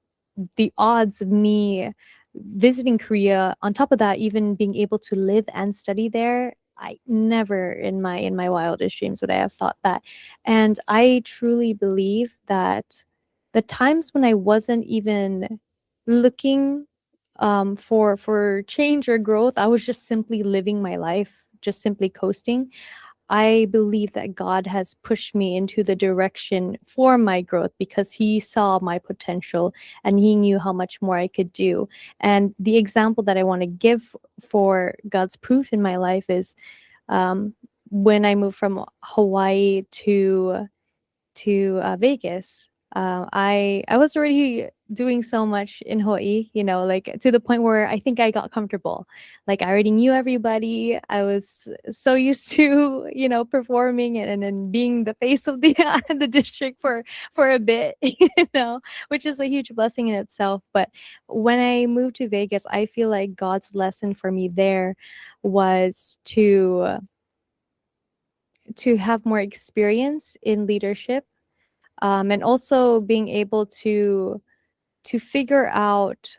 the odds of me visiting Korea. On top of that, even being able to live and study there, I never in my wildest dreams would I have thought that. And I truly believe that the times when I wasn't even looking for change or growth, I was just simply living my life, just simply coasting. I believe that God has pushed me into the direction for my growth because He saw my potential and He knew how much more I could do. And the example that I want to give for God's proof in my life is when I moved from Hawaii to Vegas. I was already doing so much in Hawaii, like to the point where I think I got comfortable. Like I already knew everybody. I was so used to, performing and being the face of the the district for a bit, which is a huge blessing in itself. But when I moved to Vegas, I feel like God's lesson for me there was to have more experience in leadership, and also being able to figure out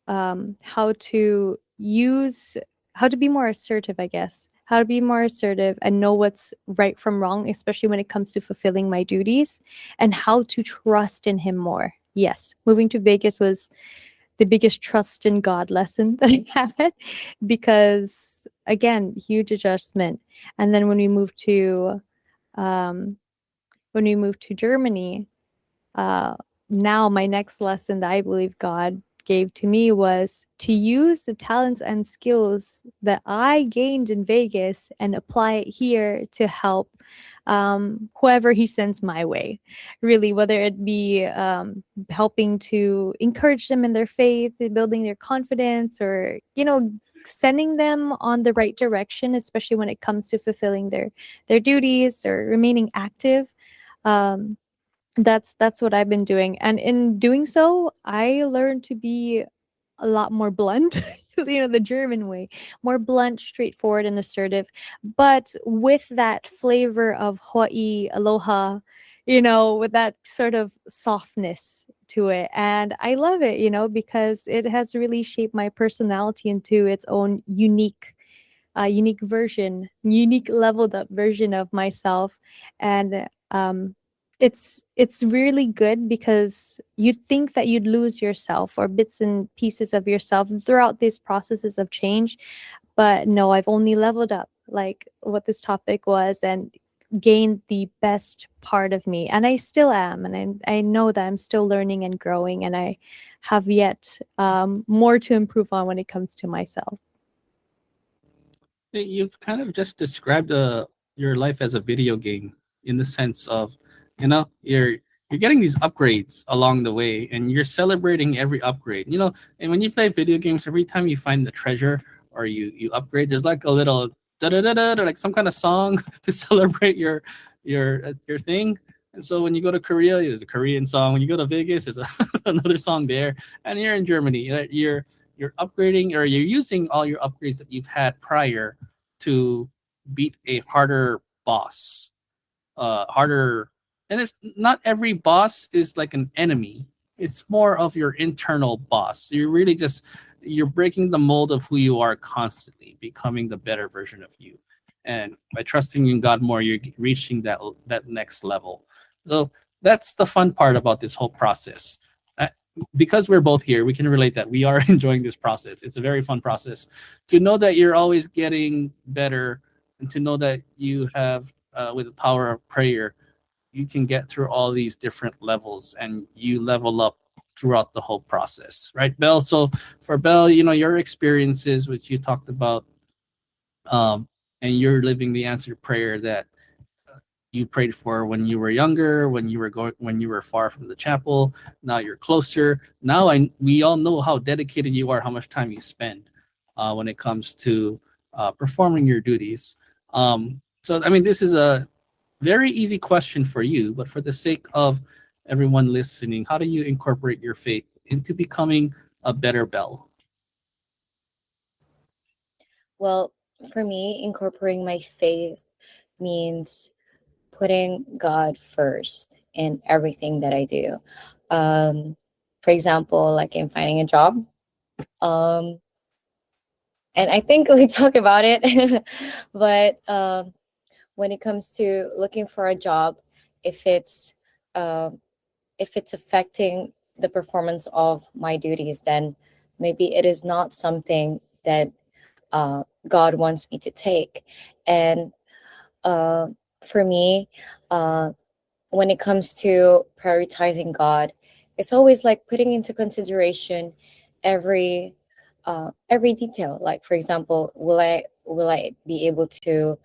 how to use how to be more assertive, I guess, how to be more assertive and know what's right from wrong, especially when it comes to fulfilling my duties, and how to trust in him more. Yes, moving to Vegas was the biggest trust in God lesson that I had, because again, huge adjustment. And then um, when we moved to Germany, uh, now my next lesson that I believe God gave to me was to use the talents and skills that I gained in Vegas and apply it here to help whoever he sends my way. Really, whether it be helping to encourage them in their faith, building their confidence, or sending them on the right direction, especially when it comes to fulfilling their duties or remaining active. Um, that's what I've been doing. And in doing so, I learned to be a lot more blunt, the German way, more blunt, straightforward, and assertive, but with that flavor of Hawaii aloha, with that sort of softness to it. And I love it, because it has really shaped my personality into its own unique version, unique leveled up version of myself. And it's really good, because you'd think that you'd lose yourself or bits and pieces of yourself throughout these processes of change, but no, I've only leveled up, like what this topic was, and gained the best part of me, and I still am, and I know that I'm still learning and growing, and I have yet more to improve on when it comes to myself. You've kind of just described your life as a video game, in the sense of, you're getting these upgrades along the way, and you're celebrating every upgrade. And when you play video games, every time you find the treasure or you upgrade, there's like a little da da da da, like some kind of song to celebrate your thing. And so when you go to Korea, there's a Korean song. When you go to Vegas, there's another song there. And you're in Germany, you're upgrading, or you're using all your upgrades that you've had prior to beat a harder boss. Harder, and it's not every boss is like an enemy. It's more of your internal boss. You're breaking the mold of who you are, constantly becoming the better version of you. And by trusting in God more, you're reaching that next level. So that's the fun part about this whole process. Because we're both here, we can relate that we are enjoying this process. It's a very fun process to know that you're always getting better, and to know that you have, with the power of prayer, you can get through all these different levels, and you level up throughout the whole process, right, Belle? So for Belle, your experiences, which you talked about, and you're living the answered prayer that you prayed for when you were younger, when you were far from the chapel. Now you're closer. Now we all know how dedicated you are, how much time you spend when it comes to performing your duties. So I mean, this is a very easy question for you, but for the sake of everyone listening, how do you incorporate your faith into becoming a better Belle? Well, for me, incorporating my faith means putting God first in everything that I do. For example, like in finding a job. Um, and I think we talk about it, but when it comes to looking for a job, if it's if it's affecting the performance of my duties, then maybe it is not something that God wants me to take. And uh, for me, uh, when it comes to prioritizing God, it's always like putting into consideration every every detail. Like for example, will I be able to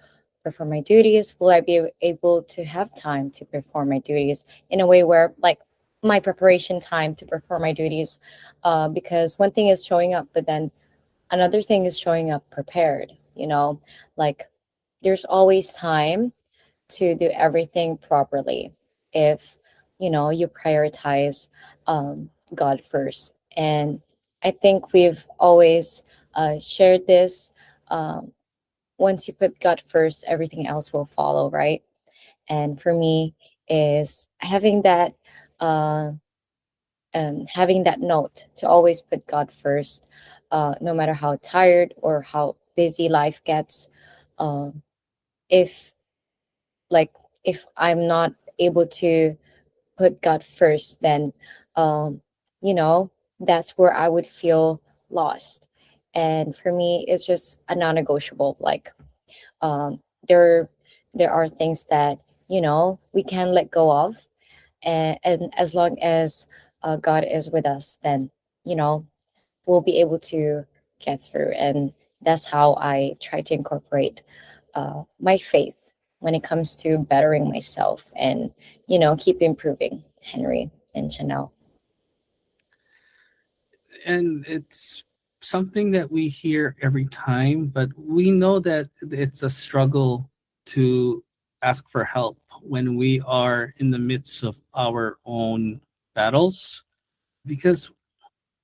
perform my duties? Will I be able to have time to perform my duties in a way where like my preparation time to perform my duties, because one thing is showing up, but then another thing is showing up prepared, like there's always time to do everything properly if you prioritize God first. And I think we've always shared this. um, Once you put God first, everything else will follow, right? And for me is uh, having that note to always put God first, no matter how tired or how busy life gets. um, if like if I'm not able to put God first, then um, you know that's where I would feel lost. And for me, it's just a non-negotiable. Like um, there there are things that we can let go of, and as long as God is with us, then you know we'll be able to get through. And that's how I try to incorporate my faith when it comes to bettering myself and keep improving, Henry and Chanel. And it's something that we hear every time, but we know that it's a struggle to ask for help when we are in the midst of our own battles, because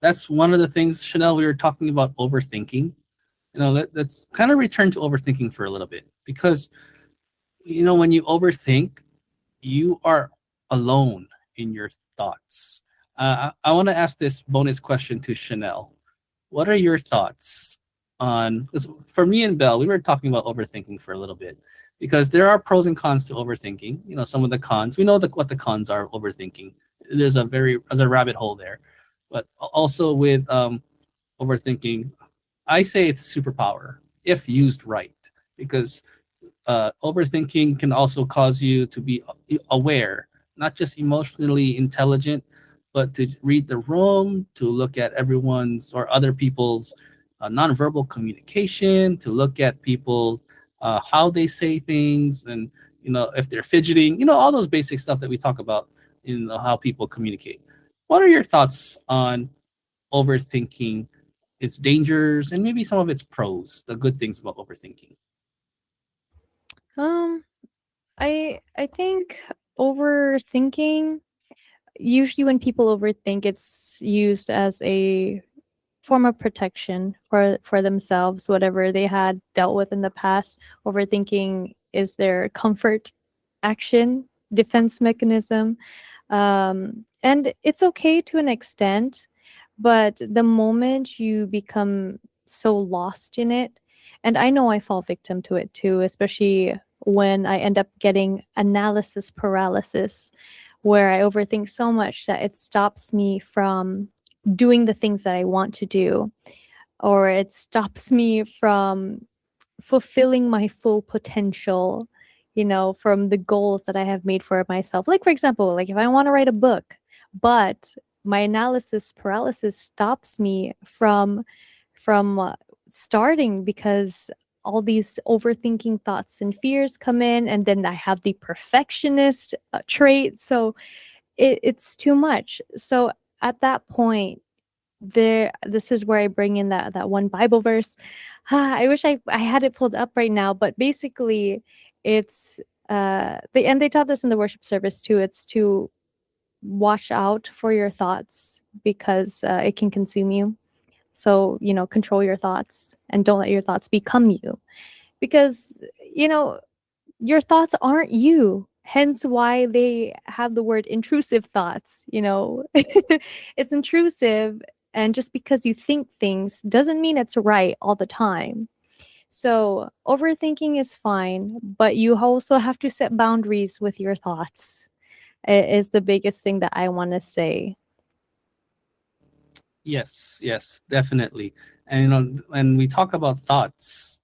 that's one of the things, Chanel, we were talking about overthinking. Let's kind of return to overthinking for a little bit, because when you overthink, you are alone in your thoughts. I want to ask this bonus question to Chanel. What are your thoughts on? 'Cause for me and Belle, we were talking about overthinking for a little bit, because there are pros and cons to overthinking. Some of the cons, we know what the cons are of overthinking. There's a rabbit hole there, but also with overthinking, I say it's a superpower if used right, because overthinking can also cause you to be aware, not just emotionally intelligent, but to read the room, to look at everyone's or other people's nonverbal communication, to look at people how they say things, and if they're fidgeting, all those basic stuff that we talk about in how people communicate. What are your thoughts on overthinking, its dangers, and maybe some of its pros, the good things about overthinking? Um, I think overthinking, usually when people overthink, it's used as a form of protection for themselves, whatever they had dealt with in the past. Overthinking is their comfort action, defense mechanism. And it's okay to an extent, but the moment you become so lost in it, and I know I fall victim to it too, especially when I end up getting analysis paralysis, where I overthink so much that it stops me from doing the things that I want to do, or it stops me from fulfilling my full potential, from the goals that I have made for myself. Like, for example, like if I want to write a book, but my analysis paralysis stops me from starting, because all these overthinking thoughts and fears come in, and then I have the perfectionist trait. So it's too much. So at that point, this is where I bring in that one Bible verse. I wish I had it pulled up right now, but basically it's they taught this in the worship service too. It's to watch out for your thoughts, because it can consume you. So, control your thoughts and don't let your thoughts become you, because you know your thoughts aren't you, hence why they have the word intrusive thoughts. It's intrusive, and just because you think things doesn't mean it's right all the time. So overthinking is fine, but you also have to set boundaries with your thoughts. It is the biggest thing that I want to say. Yes, yes, definitely. And when we talk about thoughts,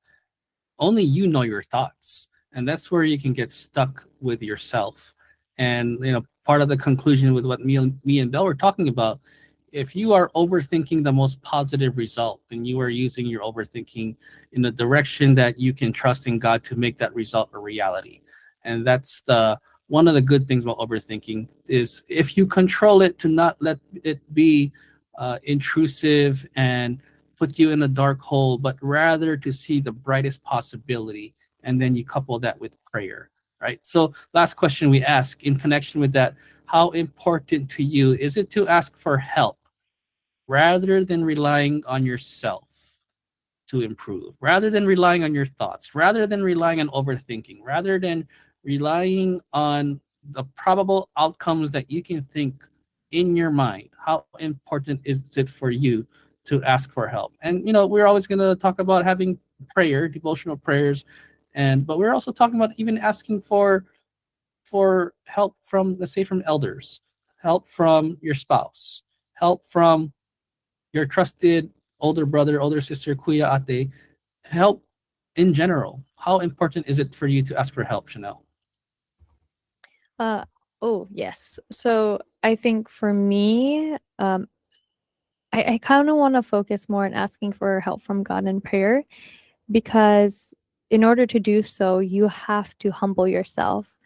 only you know your thoughts, and that's where you can get stuck with yourself. And part of the conclusion with what me and Belle were talking about, if you are overthinking the most positive result, then you are using your overthinking in a direction that you can trust in God to make that result a reality. And that's the one of the good things about overthinking is if you control it to not let it be intrusive and put you in a dark hole, but rather to see the brightest possibility, and then you couple that with prayer, right? So last question we ask in connection with that: how important to you is it to ask for help rather than relying on yourself to improve, rather than relying on your thoughts, rather than relying on overthinking, rather than relying on the probable outcomes that you can think in your mind? How important is it for you to ask for help? And we're always going to talk about having prayer, devotional prayers, but we're also talking about even asking for help from, let's say, from elders, help from your spouse, help from your trusted older brother, older sister, kuya, ate, help in general. How important is it for you to ask for help, Chanel? Oh, yes. So I think for me, I kind of want to focus more on asking for help from God in prayer, because in order to do so, you have to humble yourself.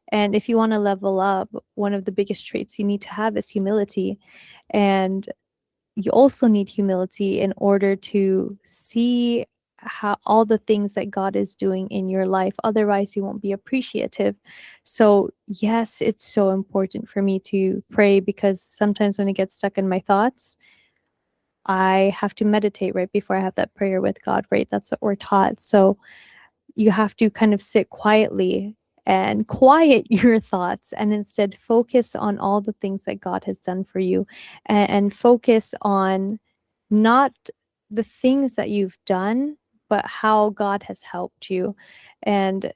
And if you want to level up, one of the biggest traits you need to have is humility. And you also need humility in order to see how all the things that God is doing in your life. Otherwise, you won't be appreciative. So, yes, it's so important for me to pray, because sometimes when I get stuck in my thoughts, I have to meditate right before I have that prayer with God, right? That's what we're taught. So, you have to kind of sit quietly and quiet your thoughts, and instead focus on all the things that God has done for you, and focus on not the things that you've done, but how God has helped you, and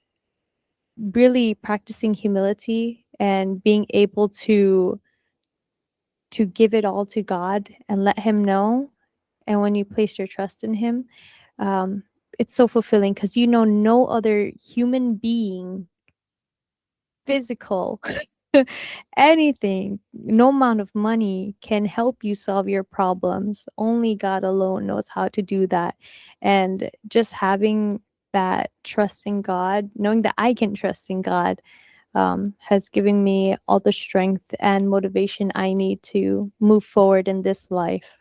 really practicing humility and being able to give it all to God and let him know. And when you place your trust in him, it's so fulfilling, because no other human being, physical, anything, no amount of money can help you solve your problems. Only God alone knows how to do that. And just having that trust in God, knowing that I can trust in God, has given me all the strength and motivation I need to move forward in this life.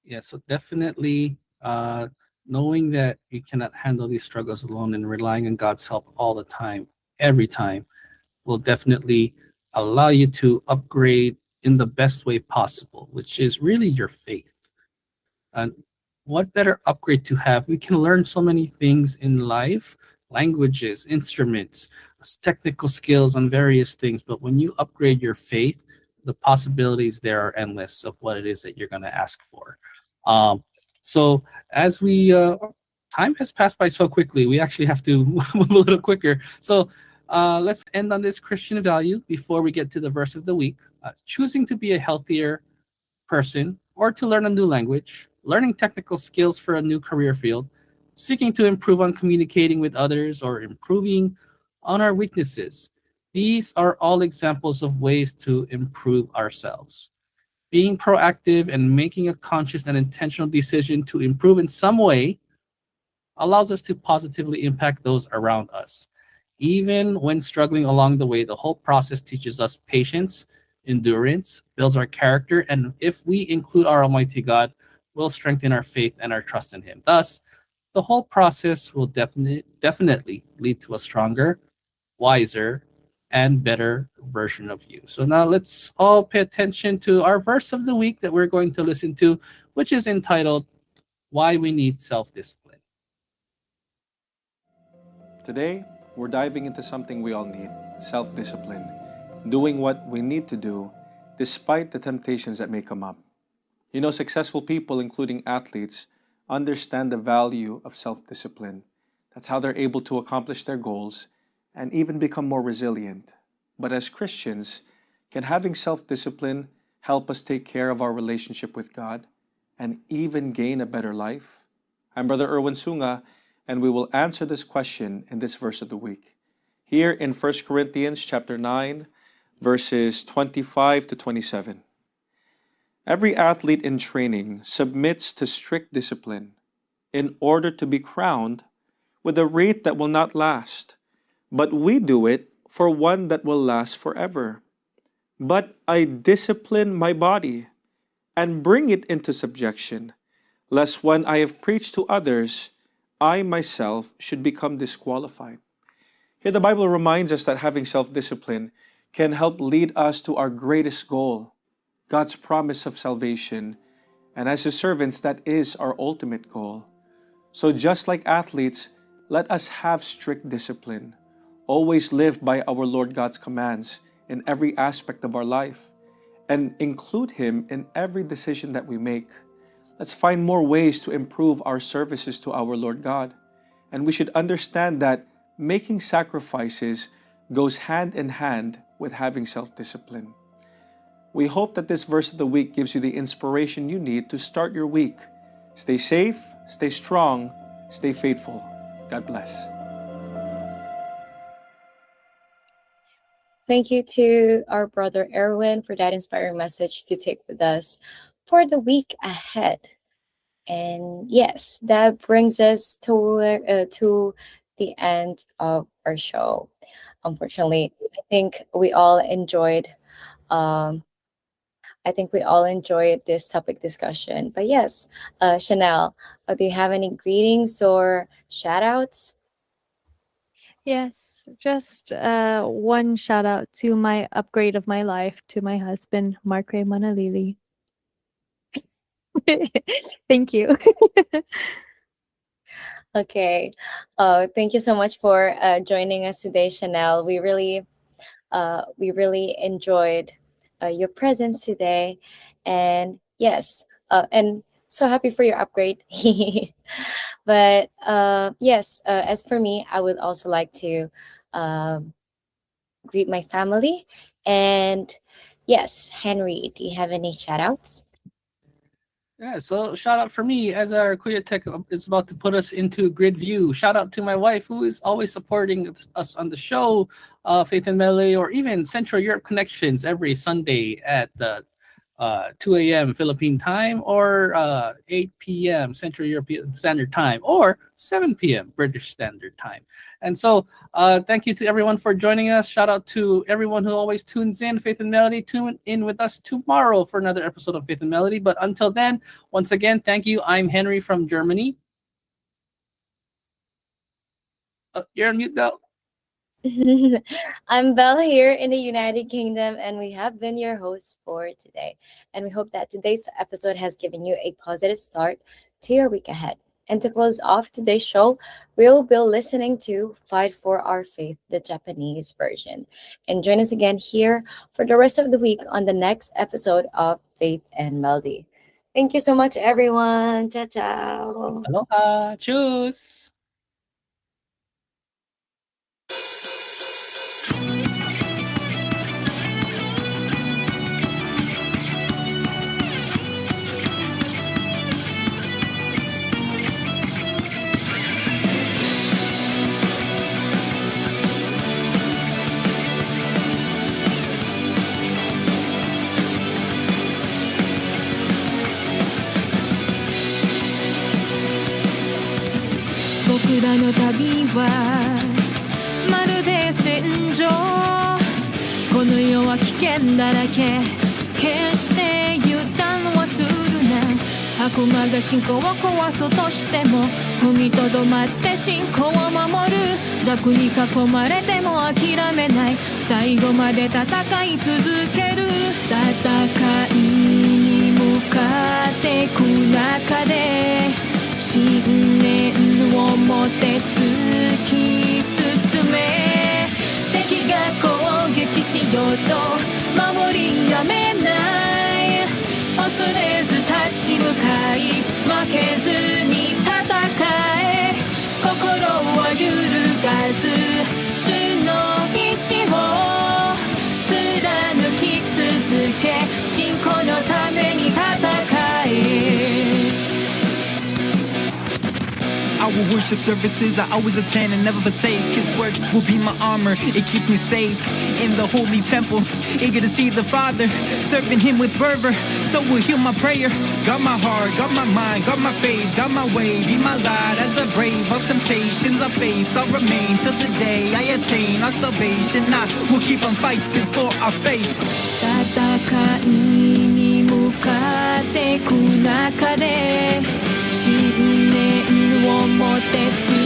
Yeah, so definitely knowing that you cannot handle these struggles alone and relying on God's help all the time, every time, will definitely allow you to upgrade in the best way possible, which is really your faith. And what better upgrade to have? We can learn so many things in life: languages, instruments, technical skills on various things. But when you upgrade your faith, the possibilities there are endless of what it is that you're going to ask for. So as we time has passed by so quickly, we actually have to move a little quicker. So let's end on this Christian value before we get to the verse of the week. Choosing to be a healthier person, or to learn a new language, learning technical skills for a new career field, seeking to improve on communicating with others, or improving on our weaknesses. These are all examples of ways to improve ourselves. Being proactive and making a conscious and intentional decision to improve in some way allows us to positively impact those around us. Even when struggling along the way, the whole process teaches us patience, endurance, builds our character, and if we include our Almighty God, will strengthen our faith and our trust in Him. Thus, the whole process will definitely lead to a stronger, wiser, and better version of you. So now let's all pay attention to our verse of the week that we're going to listen to, which is entitled, Why We Need Self-Discipline. Today, we're diving into something we all need: self-discipline. Doing what we need to do despite the temptations that may come up. Successful people, including athletes, understand the value of self-discipline. That's how they're able to accomplish their goals and even become more resilient. But as Christians, can having self-discipline help us take care of our relationship with God and even gain a better life? I'm Brother Erwin Sunga, and we will answer this question in this verse of the week. Here in 1 Corinthians chapter 9, verses 25 to 27. Every athlete in training submits to strict discipline in order to be crowned with a wreath that will not last, but we do it for one that will last forever. But I discipline my body and bring it into subjection, lest when I have preached to others, I myself should become disqualified. Here the Bible reminds us that having self-discipline can help lead us to our greatest goal, God's promise of salvation. And as His servants, that is our ultimate goal. So just like athletes, let us have strict discipline. Always live by our Lord God's commands in every aspect of our life, and include Him in every decision that we make. Let's find more ways to improve our services to our Lord God. And we should understand that making sacrifices goes hand in hand with having self-discipline. We hope that this verse of the week gives you the inspiration you need to start your week. Stay safe, stay strong, stay faithful. God bless. Thank you to our brother Erwin for that inspiring message to take with us for the week ahead. And yes, that brings us to the end of our show. Unfortunately, I think we all enjoyed this topic discussion. But yes, Chanel, do you have any greetings or shout outs? Yes, just one shout out to my upgrade of my life, to my husband, Mark Ray Manalili. Thank you. Okay. Thank you so much for joining us today, Chanel. We really enjoyed your presence today, and yes, and so happy for your upgrade. But yes, as for me, I would also like to greet my family. And yes, Henry, do you have any shout outs? Yeah, so shout out for me as our Kuya Tech is about to put us into grid view. Shout out to my wife who is always supporting us on the show, Faith and Melee, or even Central Europe Connections every Sunday at 2 a.m. Philippine time, or 8 p.m. Central European Standard Time, or 7 p.m. British Standard Time. And so thank you to everyone for joining us. Shout out to everyone who always tunes in. Faith and Melody, tune in with us tomorrow for another episode of Faith and Melody. But until then, once again, thank you. I'm Henry from Germany. You're on mute now. I'm Belle here in the United Kingdom, and we have been your hosts for today. And we hope that today's episode has given you a positive start to your week ahead. And to close off today's show, we'll be listening to Fight for Our Faith, the Japanese version. And join us again here for the rest of the week on the next episode of Faith and Melody. Thank you so much, everyone. Ciao, ciao. Aloha. Tschüss. 僕らの旅はまるで戦場この世は危険だらけ決して油断はするな悪魔が信仰を壊そうとしても踏みとどまって信仰を守る弱に囲まれても諦めない最後まで戦い続ける戦いに向かってく中で信念を持って突き進め敵が攻撃しようと守りやめない恐れず立ち向かい負けずに戦え心は揺るがず主の意志を貫き続け信仰のために戦えI will worship services I always attend and never forsake. His word will be my armor, it keeps me safe in the holy temple, eager to see the Father, serving him with fervor, so will heal my prayer. Got my heart, got my mind, got my faith, got my way, be my light as I brave all temptations I face. I'll remain till the day I attain our salvation. I will keep on fighting for our faith. 戦いに向かってく中で信念を持って